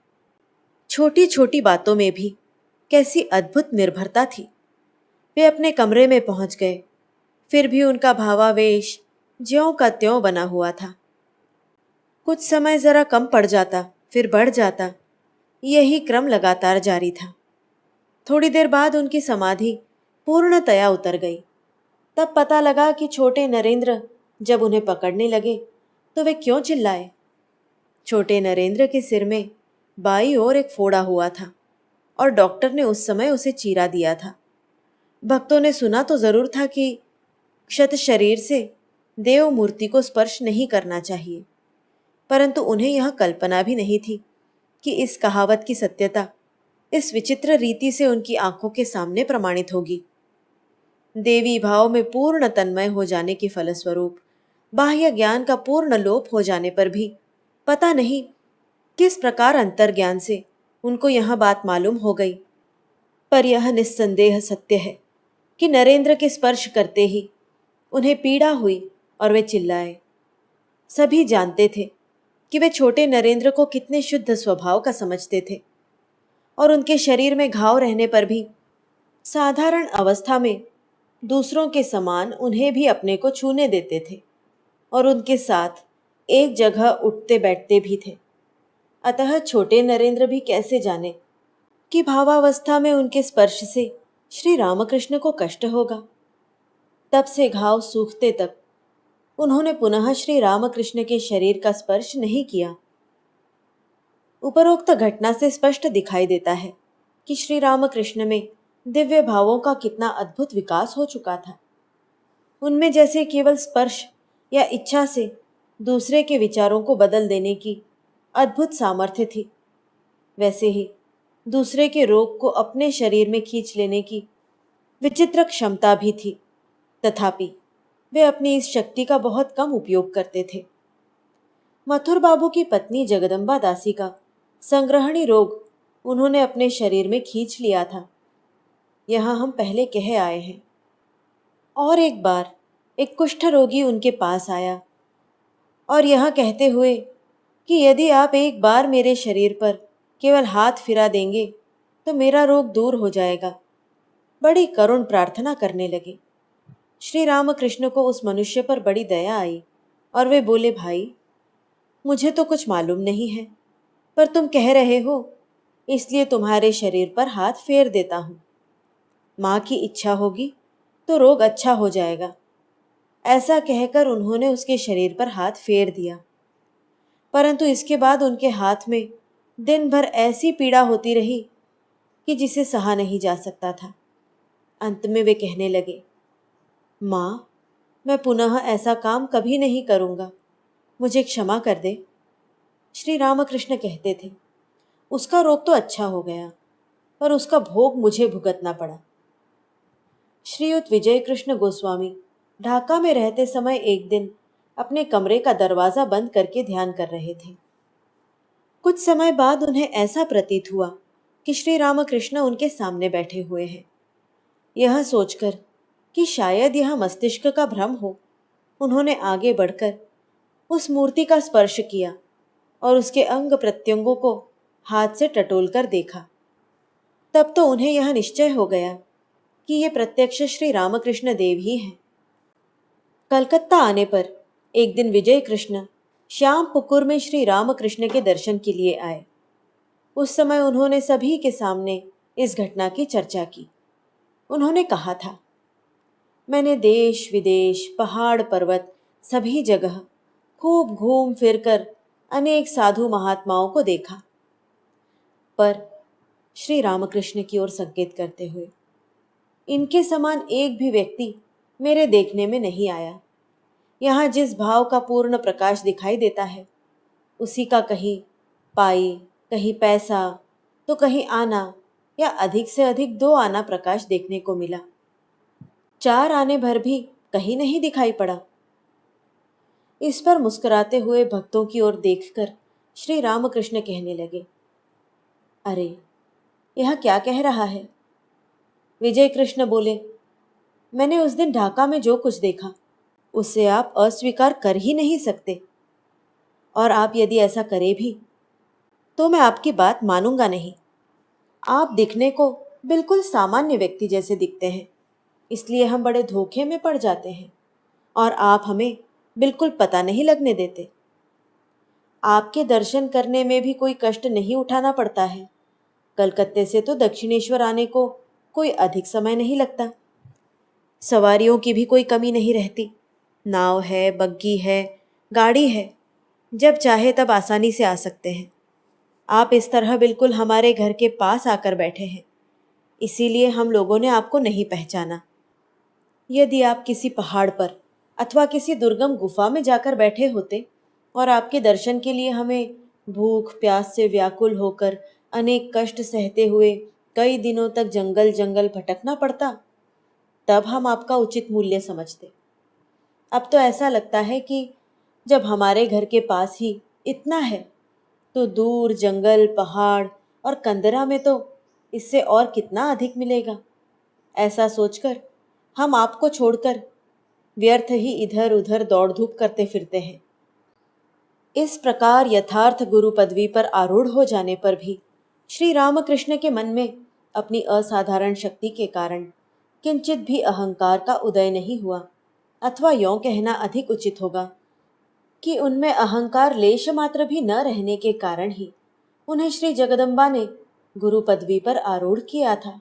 छोटी छोटी बातों में भी कैसी अद्भुत निर्भरता थी। वे अपने कमरे में पहुंच गए, फिर भी उनका भावावेश ज्यों का त्यों बना हुआ था। कुछ समय जरा कम पड़ जाता, फिर बढ़ जाता, यही क्रम लगातार जारी था। थोड़ी देर बाद उनकी समाधि पूर्णतया उतर गई। तब पता लगा कि छोटे नरेंद्र जब उन्हें पकड़ने लगे तो वे क्यों चिल्लाए। छोटे नरेंद्र के सिर में बाईं ओर एक फोड़ा हुआ था और डॉक्टर ने उस समय उसे चीरा दिया था। भक्तों ने सुना तो जरूर था कि क्षत शरीर से देव मूर्ति को स्पर्श नहीं करना चाहिए, परंतु उन्हें यह कल्पना भी नहीं थी कि इस कहावत की सत्यता इस विचित्र रीति से उनकी आंखों के सामने प्रमाणित होगी। देवी भाव में पूर्ण तन्मय हो जाने के फलस्वरूप बाह्य ज्ञान का पूर्ण लोप हो जाने पर भी पता नहीं किस प्रकार अंतर्ज्ञान से उनको यह बात मालूम हो गई, पर यह निस्संदेह सत्य है कि नरेंद्र के स्पर्श करते ही उन्हें पीड़ा हुई और वे चिल्लाए। सभी जानते थे कि वे छोटे नरेंद्र को कितने शुद्ध स्वभाव का समझते थे और उनके शरीर में घाव रहने पर भी साधारण अवस्था में दूसरों के समान उन्हें भी अपने को छूने देते थे और उनके साथ एक जगह उठते बैठते भी थे। अतः छोटे नरेंद्र भी कैसे जाने कि भावावस्था में उनके स्पर्श से श्री रामकृष्ण को कष्ट होगा। तब से घाव सूखते तक उन्होंने पुनः श्री रामकृष्ण के शरीर का स्पर्श नहीं किया। उपरोक्त घटना से स्पष्ट दिखाई देता है कि श्री रामकृष्ण में दिव्य भावों का कितना अद्भुत विकास हो चुका था। उनमें जैसे केवल स्पर्श या इच्छा से दूसरे के विचारों को बदल देने की अद्भुत सामर्थ्य थी, वैसे ही दूसरे के रोग को अपने शरीर में खींच लेने की विचित्र क्षमता भी थी। तथापि वे अपनी इस शक्ति का बहुत कम उपयोग करते थे। मथुर बाबू की पत्नी जगदम्बा दासी का संग्रहणी रोग उन्होंने अपने शरीर में खींच लिया था, यहाँ हम पहले कह आए हैं। और एक बार एक कुष्ठ रोगी उनके पास आया और यह कहते हुए कि यदि आप एक बार मेरे शरीर पर केवल हाथ फिरा देंगे तो मेरा रोग दूर हो जाएगा, बड़ी करुण प्रार्थना करने लगे। श्री रामकृष्ण को उस मनुष्य पर बड़ी दया आई और वे बोले, भाई, मुझे तो कुछ मालूम नहीं है, पर तुम कह रहे हो इसलिए तुम्हारे शरीर पर हाथ फेर देता हूँ। माँ की इच्छा होगी तो रोग अच्छा हो जाएगा। ऐसा कहकर उन्होंने उसके शरीर पर हाथ फेर दिया, परंतु इसके बाद उनके हाथ में दिन भर ऐसी पीड़ा होती रही कि जिसे सहा नहीं जा सकता था। अंत में वे कहने लगे, माँ, मैं पुनः ऐसा काम कभी नहीं करूँगा, मुझे क्षमा कर दे। श्री रामकृष्ण कहते थे, उसका रोग तो अच्छा हो गया, पर उसका भोग मुझे भुगतना पड़ा। श्रीयुत विजय कृष्ण गोस्वामी ढाका में रहते समय एक दिन अपने कमरे का दरवाजा बंद करके ध्यान कर रहे थे। कुछ समय बाद उन्हें ऐसा प्रतीत हुआ कि श्री रामकृष्ण उनके सामने बैठे हुए हैं। यह सोचकर कि शायद यह मस्तिष्क का भ्रम हो, उन्होंने आगे बढ़कर उस मूर्ति का स्पर्श किया और उसके अंग प्रत्यंगों को हाथ से टटोलकर देखा। तब तो उन्हें यह निश्चय हो गया कि ये प्रत्यक्ष श्री रामकृष्ण देव ही हैं। कलकत्ता आने पर एक दिन विजय कृष्ण श्यामपुकुर में श्री रामकृष्ण के दर्शन के लिए आए। उस समय उन्होंने सभी के सामने इस घटना की चर्चा की। उन्होंने कहा था, मैंने देश विदेश पहाड़ पर्वत सभी जगह खूब घूम फिरकर अनेक साधु महात्माओं को देखा, पर श्री रामकृष्ण की ओर संकेत करते हुए, इनके समान एक भी व्यक्ति मेरे देखने में नहीं आया। यहाँ जिस भाव का पूर्ण प्रकाश दिखाई देता है, उसी का कहीं पाई, कहीं पैसा, तो कहीं आना या अधिक से अधिक 2 आना प्रकाश देखने को मिला। 4 आने भर भी कहीं नहीं दिखाई पड़ा। इस पर मुस्कुराते हुए भक्तों की ओर देखकर श्री रामकृष्ण कहने लगे, अरे यह क्या कह रहा है? विजय कृष्ण बोले, मैंने उस दिन ढाका में जो कुछ देखा उसे आप अस्वीकार कर ही नहीं सकते, और आप यदि ऐसा करें भी तो मैं आपकी बात मानूंगा नहीं। आप दिखने को बिल्कुल सामान्य व्यक्ति जैसे दिखते हैं, इसलिए हम बड़े धोखे में पड़ जाते हैं और आप हमें बिल्कुल पता नहीं लगने देते। आपके दर्शन करने में भी कोई कष्ट नहीं उठाना पड़ता है। कलकत्ते से तो दक्षिणेश्वर आने को कोई अधिक समय नहीं लगता। सवारियों की भी कोई कमी नहीं रहती। नाव है, बग्गी है, गाड़ी है, जब चाहे तब आसानी से आ सकते हैं। आप इस तरह बिल्कुल हमारे घर के पास आकर बैठे हैं, इसीलिए हम लोगों ने आपको नहीं पहचाना। यदि आप किसी पहाड़ पर अथवा किसी दुर्गम गुफा में जाकर बैठे होते और आपके दर्शन के लिए हमें भूख प्यास से व्याकुल होकर अनेक कष्ट सहते हुए कई दिनों तक जंगल जंगल भटकना पड़ता, तब हम आपका उचित मूल्य समझते। अब तो ऐसा लगता है कि जब हमारे घर के पास ही इतना है, तो दूर जंगल पहाड़ और कंदरा में तो इससे और कितना अधिक मिलेगा। ऐसा सोचकर हम आपको छोड़कर व्यर्थ ही इधर उधर दौड़ धूप करते फिरते हैं। इस प्रकार यथार्थ गुरु पदवी पर आरूढ़ हो जाने पर भी श्री रामकृष्ण के मन में अपनी असाधारण शक्ति के कारण किंचित भी अहंकार का उदय नहीं हुआ, अथवा यों कहना अधिक उचित होगा कि उनमें अहंकार लेश मात्र भी न रहने के कारण ही उन्हें श्री जगदम्बा ने गुरु पदवी पर आरूढ़ किया था।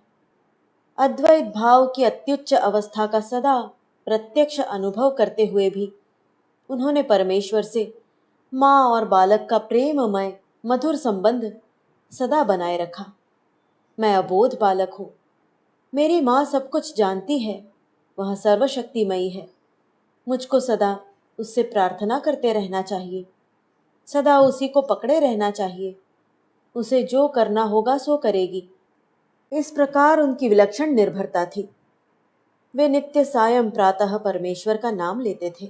अद्वैत भाव की अत्युच्च अवस्था का सदा प्रत्यक्ष अनुभव करते हुए भी उन्होंने परमेश्वर से माँ और बालक का प्रेममय मधुर संबंध सदा बनाए रखा। मैं अबोध बालक हूँ, मेरी माँ सब कुछ जानती है, वह सर्वशक्तिमयी है। मुझको सदा उससे प्रार्थना करते रहना चाहिए, सदा उसी को पकड़े रहना चाहिए। उसे जो करना होगा सो करेगी। इस प्रकार उनकी विलक्षण निर्भरता थी। वे नित्य सायं प्रातः परमेश्वर का नाम लेते थे।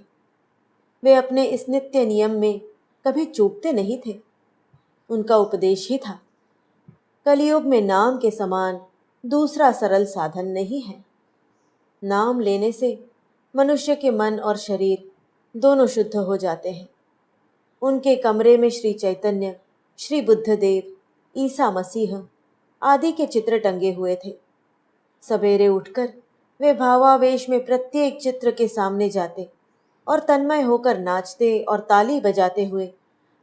वे अपने इस नित्य नियम में कभी चूकते नहीं थे। उनका उपदेश ही था, कलयुग में नाम के समान दूसरा सरल साधन नहीं है। नाम लेने से मनुष्य के मन और शरीर दोनों शुद्ध हो जाते हैं। उनके कमरे में श्री चैतन्य, श्री बुद्धदेव, ईसा मसीह आदि के चित्र टंगे हुए थे। सवेरे उठकर वे भावावेश में प्रत्येक चित्र के सामने जाते और तन्मय होकर नाचते और ताली बजाते हुए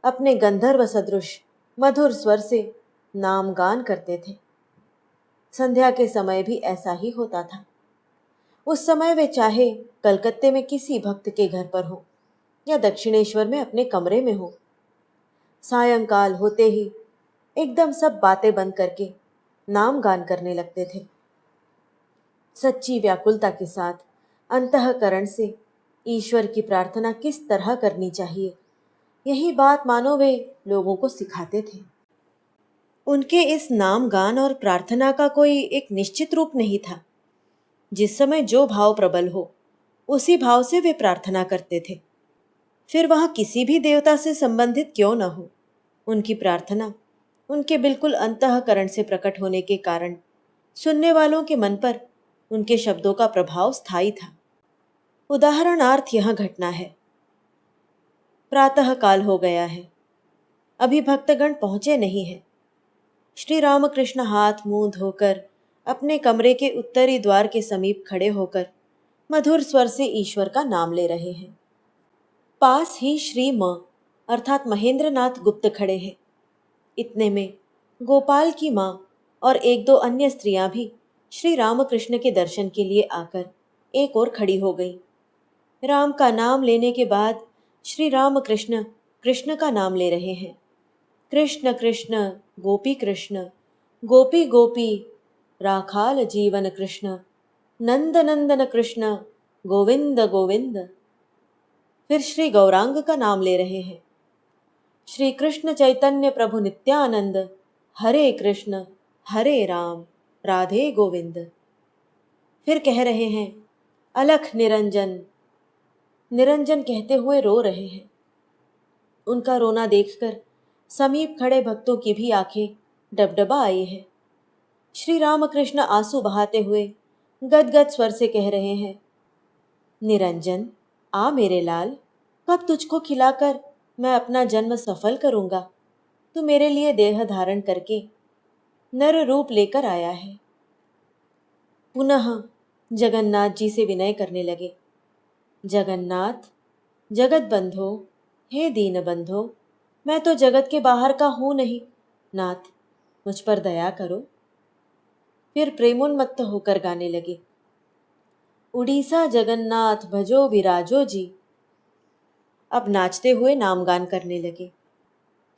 अपने गंधर्व सदृश मधुर स्वर से नाम गान करते थे। संध्या के समय भी ऐसा ही होता था। उस समय वे चाहे कलकत्ते में किसी भक्त के घर पर हो या दक्षिणेश्वर में अपने कमरे में हो, सायंकाल होते ही एकदम सब बातें बंद करके नाम गान करने लगते थे। सच्ची व्याकुलता के साथ अंतःकरण से ईश्वर की प्रार्थना किस तरह करनी चाहिए, यही बात मानो वे लोगों को सिखाते थे। उनके इस नाम गान और प्रार्थना का कोई एक निश्चित रूप नहीं था। जिस समय जो भाव प्रबल हो उसी भाव से वे प्रार्थना करते थे। फिर वह किसी भी देवता से संबंधित क्यों न हो, उनकी प्रार्थना उनके बिल्कुल अंतःकरण से प्रकट होने के कारण सुनने वालों के मन पर उनके शब्दों का प्रभाव स्थायी था। उदाहरणार्थ यह घटना है। प्रातः काल हो गया है, अभी भक्तगण पहुंचे नहीं हैं। श्री रामकृष्ण हाथ मुंह धोकर अपने कमरे के उत्तरी द्वार के समीप खड़े होकर मधुर स्वर से ईश्वर का नाम ले रहे हैं। पास ही श्री म अर्थात महेंद्रनाथ गुप्त खड़े हैं। इतने में गोपाल की माँ और एक दो अन्य स्त्रियां भी श्री रामकृष्ण के दर्शन के लिए आकर एक ओर खड़ी हो गईं। राम का नाम लेने के बाद श्री रामकृष्ण कृष्ण का नाम ले रहे हैं। कृष्ण कृष्ण गोपी कृष्ण, गोपी गोपी राखाल जीवन कृष्ण, नंद नंदन कृष्ण गोविंद गोविंद। फिर श्री गौरांग का नाम ले रहे हैं। श्री कृष्ण चैतन्य प्रभु नित्यानंद, हरे कृष्ण हरे राम राधे गोविंद। फिर कह रहे हैं अलख निरंजन। निरंजन कहते हुए रो रहे हैं। उनका रोना देखकर समीप खड़े भक्तों की भी आंखें डबडबा आई है। श्री रामकृष्ण आंसू बहाते हुए गदगद स्वर से कह रहे हैं, निरंजन आ मेरे लाल, कब तुझको खिलाकर मैं अपना जन्म सफल करूंगा। तू मेरे लिए देह धारण करके नर रूप लेकर आया है। पुनः जगन्नाथ जी से विनय करने लगे, जगन्नाथ जगत बंधो, हे दीन बंधो, मैं तो जगत के बाहर का हूं नहीं, नाथ मुझ पर दया करो। फिर प्रेमोन्मत्त होकर गाने लगे, उड़ीसा जगन्नाथ भजो विराजो जी। अब नाचते हुए नामगान करने लगे,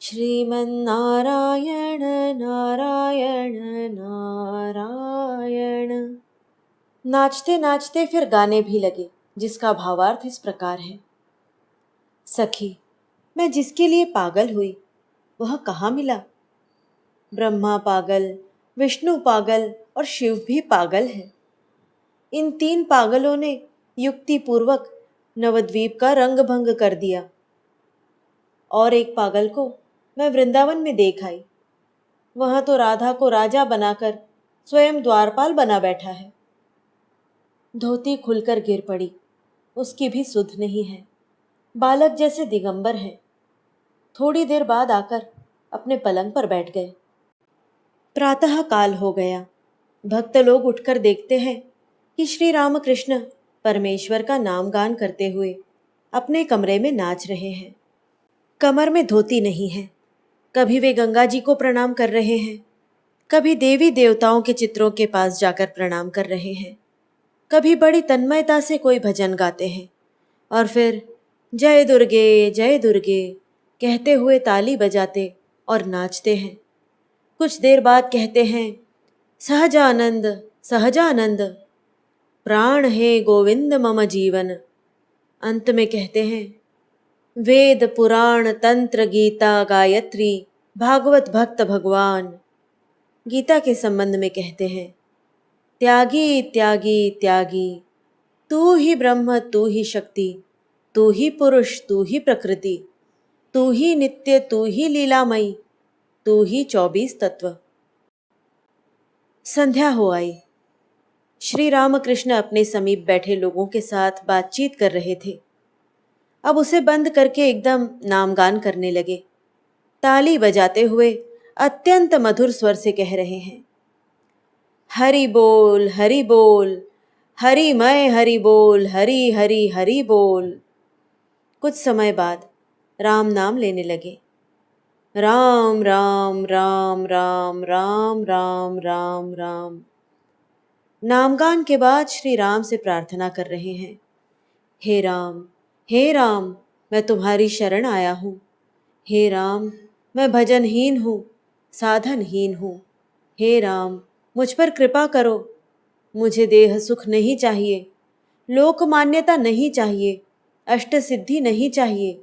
श्रीमन नारायण नारायण नारायण। नाचते नाचते फिर गाने भी लगे, जिसका भावार्थ इस प्रकार है, सखी मैं जिसके लिए पागल हुई वह कहाँ मिला। ब्रह्मा पागल, विष्णु पागल और शिव भी पागल है। इन तीन पागलों ने युक्ति पूर्वक नवद्वीप का रंग भंग कर दिया। और एक पागल को मैं वृंदावन में देख आई। वहां तो राधा को राजा बनाकर स्वयं द्वारपाल बना बैठा है। धोती खुलकर गिर पड़ी, उसकी भी सुध नहीं है। बालक जैसे दिगंबर है। थोड़ी देर बाद आकर अपने पलंग पर बैठ गए। प्रातः काल हो गया। भक्त लोग उठकर देखते हैं कि श्री रामकृष्ण परमेश्वर का नाम गान करते हुए अपने कमरे में नाच रहे हैं। कमर में धोती नहीं है। कभी वे गंगा जी को प्रणाम कर रहे हैं, कभी देवी देवताओं के चित्रों के पास जाकर प्रणाम कर रहे हैं, कभी बड़ी तन्मयता से कोई भजन गाते हैं और फिर जय दुर्गे कहते हुए ताली बजाते और नाचते हैं। कुछ देर बाद कहते हैं सहजानंद सहजानंद, प्राण है गोविंद मम जीवन। अंत में कहते हैं वेद पुराण तंत्र गीता गायत्री भागवत भक्त भगवान। गीता के संबंध में कहते हैं त्यागी त्यागी त्यागी, तू ही ब्रह्म तू ही शक्ति, तू ही पुरुष तू ही प्रकृति, तू ही नित्य तू ही लीलामयी, तू ही 24 तत्व। संध्या हो आई। श्री रामकृष्ण अपने समीप बैठे लोगों के साथ बातचीत कर रहे थे। अब उसे बंद करके एकदम नामगान करने लगे। ताली बजाते हुए अत्यंत मधुर स्वर से कह रहे हैं हरि बोल हरि बोल, हरि मय हरि बोल, हरि हरि हरि बोल। कुछ समय बाद राम नाम लेने लगे, राम राम राम राम राम राम राम राम। नामगान के बाद श्री राम से प्रार्थना कर रहे हैं, हे राम मैं तुम्हारी शरण आया हूँ। हे राम मैं भजनहीन हूँ, साधनहीन हूँ। हे राम मुझ पर कृपा करो। मुझे देह सुख नहीं चाहिए, लोक मान्यता नहीं चाहिए, अष्ट सिद्धि नहीं चाहिए।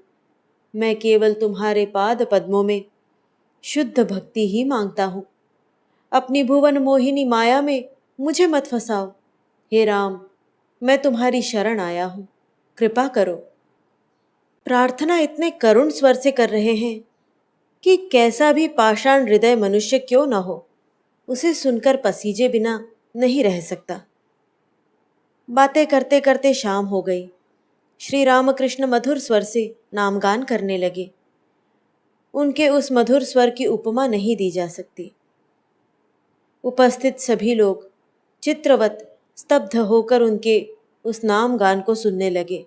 मैं केवल तुम्हारे पाद पद्मों में शुद्ध भक्ति ही मांगता हूँ। अपनी भुवन मोहिनी माया में मुझे मत फंसाओ। हे राम, मैं तुम्हारी शरण आया हूँ, कृपा करो। प्रार्थना इतने करुण स्वर से कर रहे हैं कि कैसा भी पाषाण हृदय मनुष्य क्यों न हो, उसे सुनकर पसीजे बिना नहीं रह सकता। बातें करते करते शाम हो गई। श्री रामकृष्ण मधुर स्वर से नामगान करने लगे। उनके उस मधुर स्वर की उपमा नहीं दी जा सकती। उपस्थित सभी लोग चित्रवत स्तब्ध होकर उनके उस नाम गान को सुनने लगे।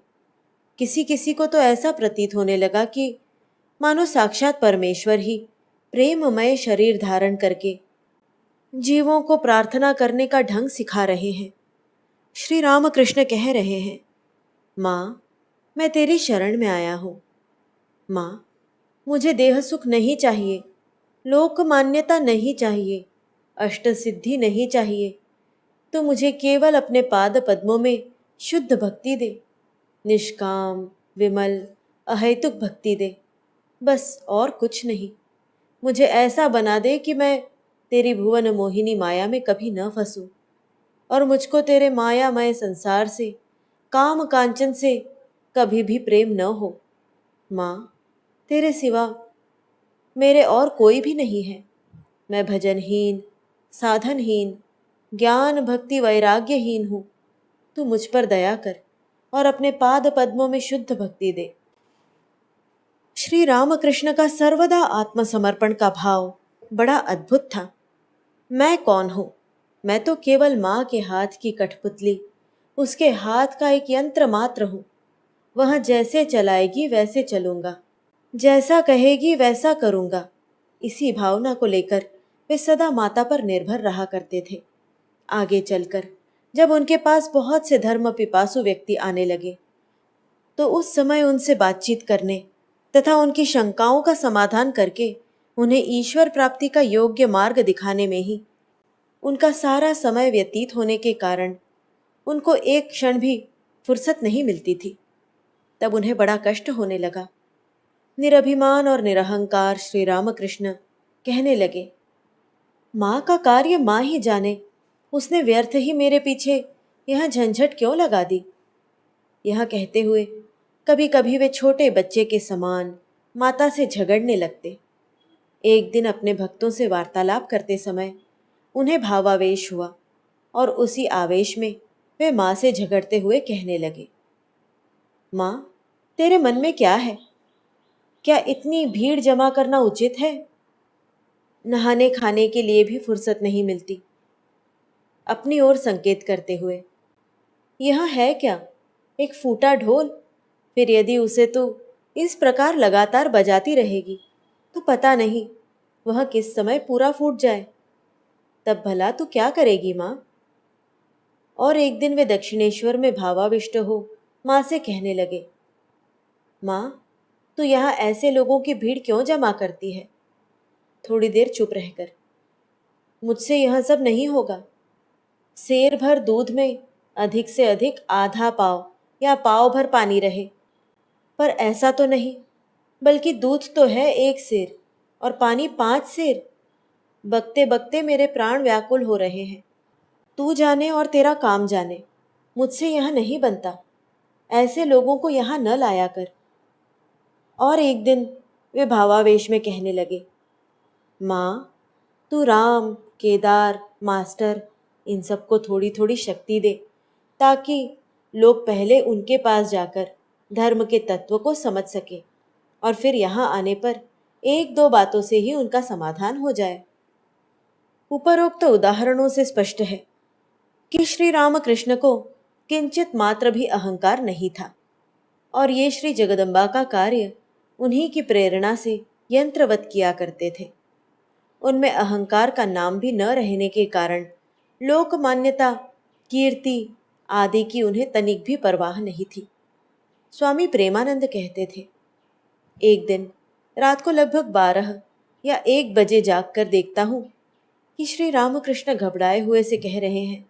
किसी किसी को तो ऐसा प्रतीत होने लगा कि मानो साक्षात परमेश्वर ही प्रेममय शरीर धारण करके जीवों को प्रार्थना करने का ढंग सिखा रहे हैं। श्री रामकृष्ण कह रहे हैं, माँ, मैं तेरी शरण में आया हूँ। माँ, मुझे देह सुख नहीं चाहिए, लोक मान्यता नहीं चाहिए, अष्ट सिद्धि नहीं चाहिए। तो मुझे केवल अपने पाद पद्मों में शुद्ध भक्ति दे, निष्काम विमल अहेतुक भक्ति दे, बस और कुछ नहीं। मुझे ऐसा बना दे कि मैं तेरी भुवन मोहिनी माया में कभी न फंसूं और मुझको तेरे मायामय संसार से, काम कांचन से कभी भी प्रेम न हो। माँ, तेरे सिवा मेरे और कोई भी नहीं है। मैं भजनहीन, साधनहीन, ज्ञान भक्ति वैराग्यहीन हूँ। तू मुझ पर दया कर और अपने पाद पद्मों में शुद्ध भक्ति दे। श्री रामकृष्ण का सर्वदा आत्मसमर्पण का भाव बड़ा अद्भुत था। मैं कौन हूँ? मैं तो केवल माँ के हाथ की कठपुतली, उसके हाथ का एक यंत्र मात्र हूँ। वह जैसे चलाएगी वैसे चलूंगा, जैसा कहेगी वैसा करूंगा। इसी भावना को लेकर वे सदा माता पर निर्भर रहा करते थे। आगे चलकर जब उनके पास बहुत से धर्म पिपासु व्यक्ति आने लगे, तो उस समय उनसे बातचीत करने तथा उनकी शंकाओं का समाधान करके उन्हें ईश्वर प्राप्ति का योग्य मार्ग दिखाने में ही उनका सारा समय व्यतीत होने के कारण उनको एक क्षण भी फुर्सत नहीं मिलती थी। तब उन्हें बड़ा कष्ट होने लगा। निरभिमान और निरहंकार श्री रामकृष्ण कहने लगे, माँ का कार्य माँ ही जाने, उसने व्यर्थ ही मेरे पीछे यह झंझट क्यों लगा दी। यह कहते हुए कभी कभी वे छोटे बच्चे के समान माता से झगड़ने लगते। एक दिन अपने भक्तों से वार्तालाप करते समय उन्हें भावावेश हुआ और उसी आवेश में वे माँ से झगड़ते हुए कहने लगे, माँ, तेरे मन में क्या है? क्या इतनी भीड़ जमा करना उचित है? नहाने खाने के लिए भी फुर्सत नहीं मिलती। अपनी ओर संकेत करते हुए, यह है क्या, एक फूटा ढोल? फिर यदि उसे तू इस प्रकार लगातार बजाती रहेगी तो पता नहीं वह किस समय पूरा फूट जाए। तब भला तू क्या करेगी माँ? और एक दिन वे दक्षिणेश्वर में भावाविष्ट हो माँ से कहने लगे, माँ, तू यहाँ ऐसे लोगों की भीड़ क्यों जमा करती है? थोड़ी देर चुप रहकर, मुझसे यह सब नहीं होगा। सेर भर दूध में अधिक से अधिक आधा पाव या पाव भर पानी रहे, पर ऐसा तो नहीं, बल्कि दूध तो है 1 सेर और पानी 5 सेर। बकते बकते मेरे प्राण व्याकुल हो रहे हैं। तू जाने और तेरा काम जाने, मुझसे यह नहीं बनता। ऐसे लोगों को यहाँ न लाया कर। और एक दिन वे भावावेश में कहने लगे, माँ, तू राम, केदार, मास्टर इन सबको थोड़ी थोड़ी शक्ति दे, ताकि लोग पहले उनके पास जाकर धर्म के तत्व को समझ सके और फिर यहाँ आने पर 1-2 बातों से ही उनका समाधान हो जाए। उपरोक्त उदाहरणों से स्पष्ट है कि श्री रामकृष्ण को किंचित मात्र भी अहंकार नहीं था और ये श्री जगदम्बा का कार्य उन्हीं की प्रेरणा से यंत्रवत किया करते थे। उनमें अहंकार का नाम भी न रहने के कारण लोक मान्यता, कीर्ति आदि की उन्हें तनिक भी परवाह नहीं थी। स्वामी प्रेमानंद कहते थे, एक दिन रात को लगभग 12 या 1 बजे जाग कर देखता हूँ कि श्री रामकृष्ण घबराए हुए से कह रहे हैं,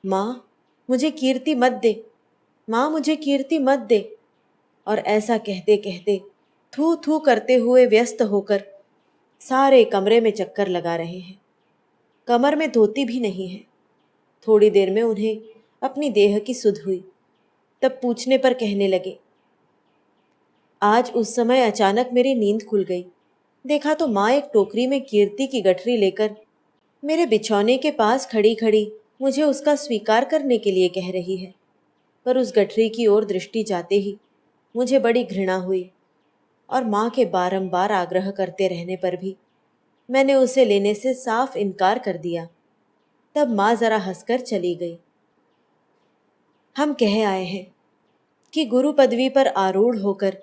माँ, मुझे कीर्ति मत दे, माँ, मुझे कीर्ति मत दे। और ऐसा कहते कहते थू थू करते हुए व्यस्त होकर सारे कमरे में चक्कर लगा रहे हैं। कमर में धोती भी नहीं है। थोड़ी देर में उन्हें अपनी देह की सुध हुई। तब पूछने पर कहने लगे, आज उस समय अचानक मेरी नींद खुल गई। देखा तो माँ एक टोकरी में कीर्ति की गठरी लेकर मेरे बिछौने के पास खड़ी खड़ी मुझे उसका स्वीकार करने के लिए कह रही है। पर उस गठरी की ओर दृष्टि जाते ही मुझे बड़ी घृणा हुई और माँ के बारंबार आग्रह करते रहने पर भी मैंने उसे लेने से साफ इनकार कर दिया। तब माँ जरा हंसकर चली गई। हम कह आए हैं कि गुरु पदवी पर आरूढ़ होकर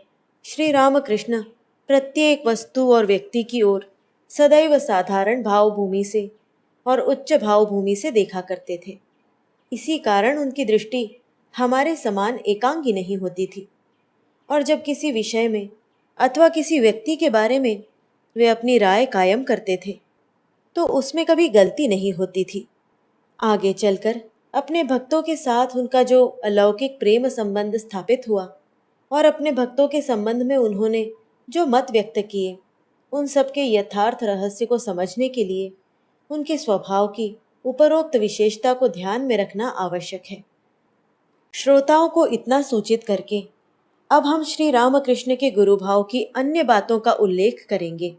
श्री रामकृष्ण प्रत्येक वस्तु और व्यक्ति की ओर सदैव साधारण भावभूमि से और उच्च भावभूमि से देखा करते थे। इसी कारण उनकी दृष्टि हमारे समान एकांगी नहीं होती थी, और जब किसी विषय में अथवा किसी व्यक्ति के बारे में वे अपनी राय कायम करते थे तो उसमें कभी गलती नहीं होती थी। आगे चलकर अपने भक्तों के साथ उनका जो अलौकिक प्रेम संबंध स्थापित हुआ और अपने भक्तों के संबंध में उन्होंने जो मत व्यक्त किए, उन सब के यथार्थ रहस्य को समझने के लिए उनके स्वभाव की उपरोक्त विशेषता को ध्यान में रखना आवश्यक है। श्रोताओं को इतना सूचित करके अब हम श्री रामकृष्ण के गुरुभाव की अन्य बातों का उल्लेख करेंगे।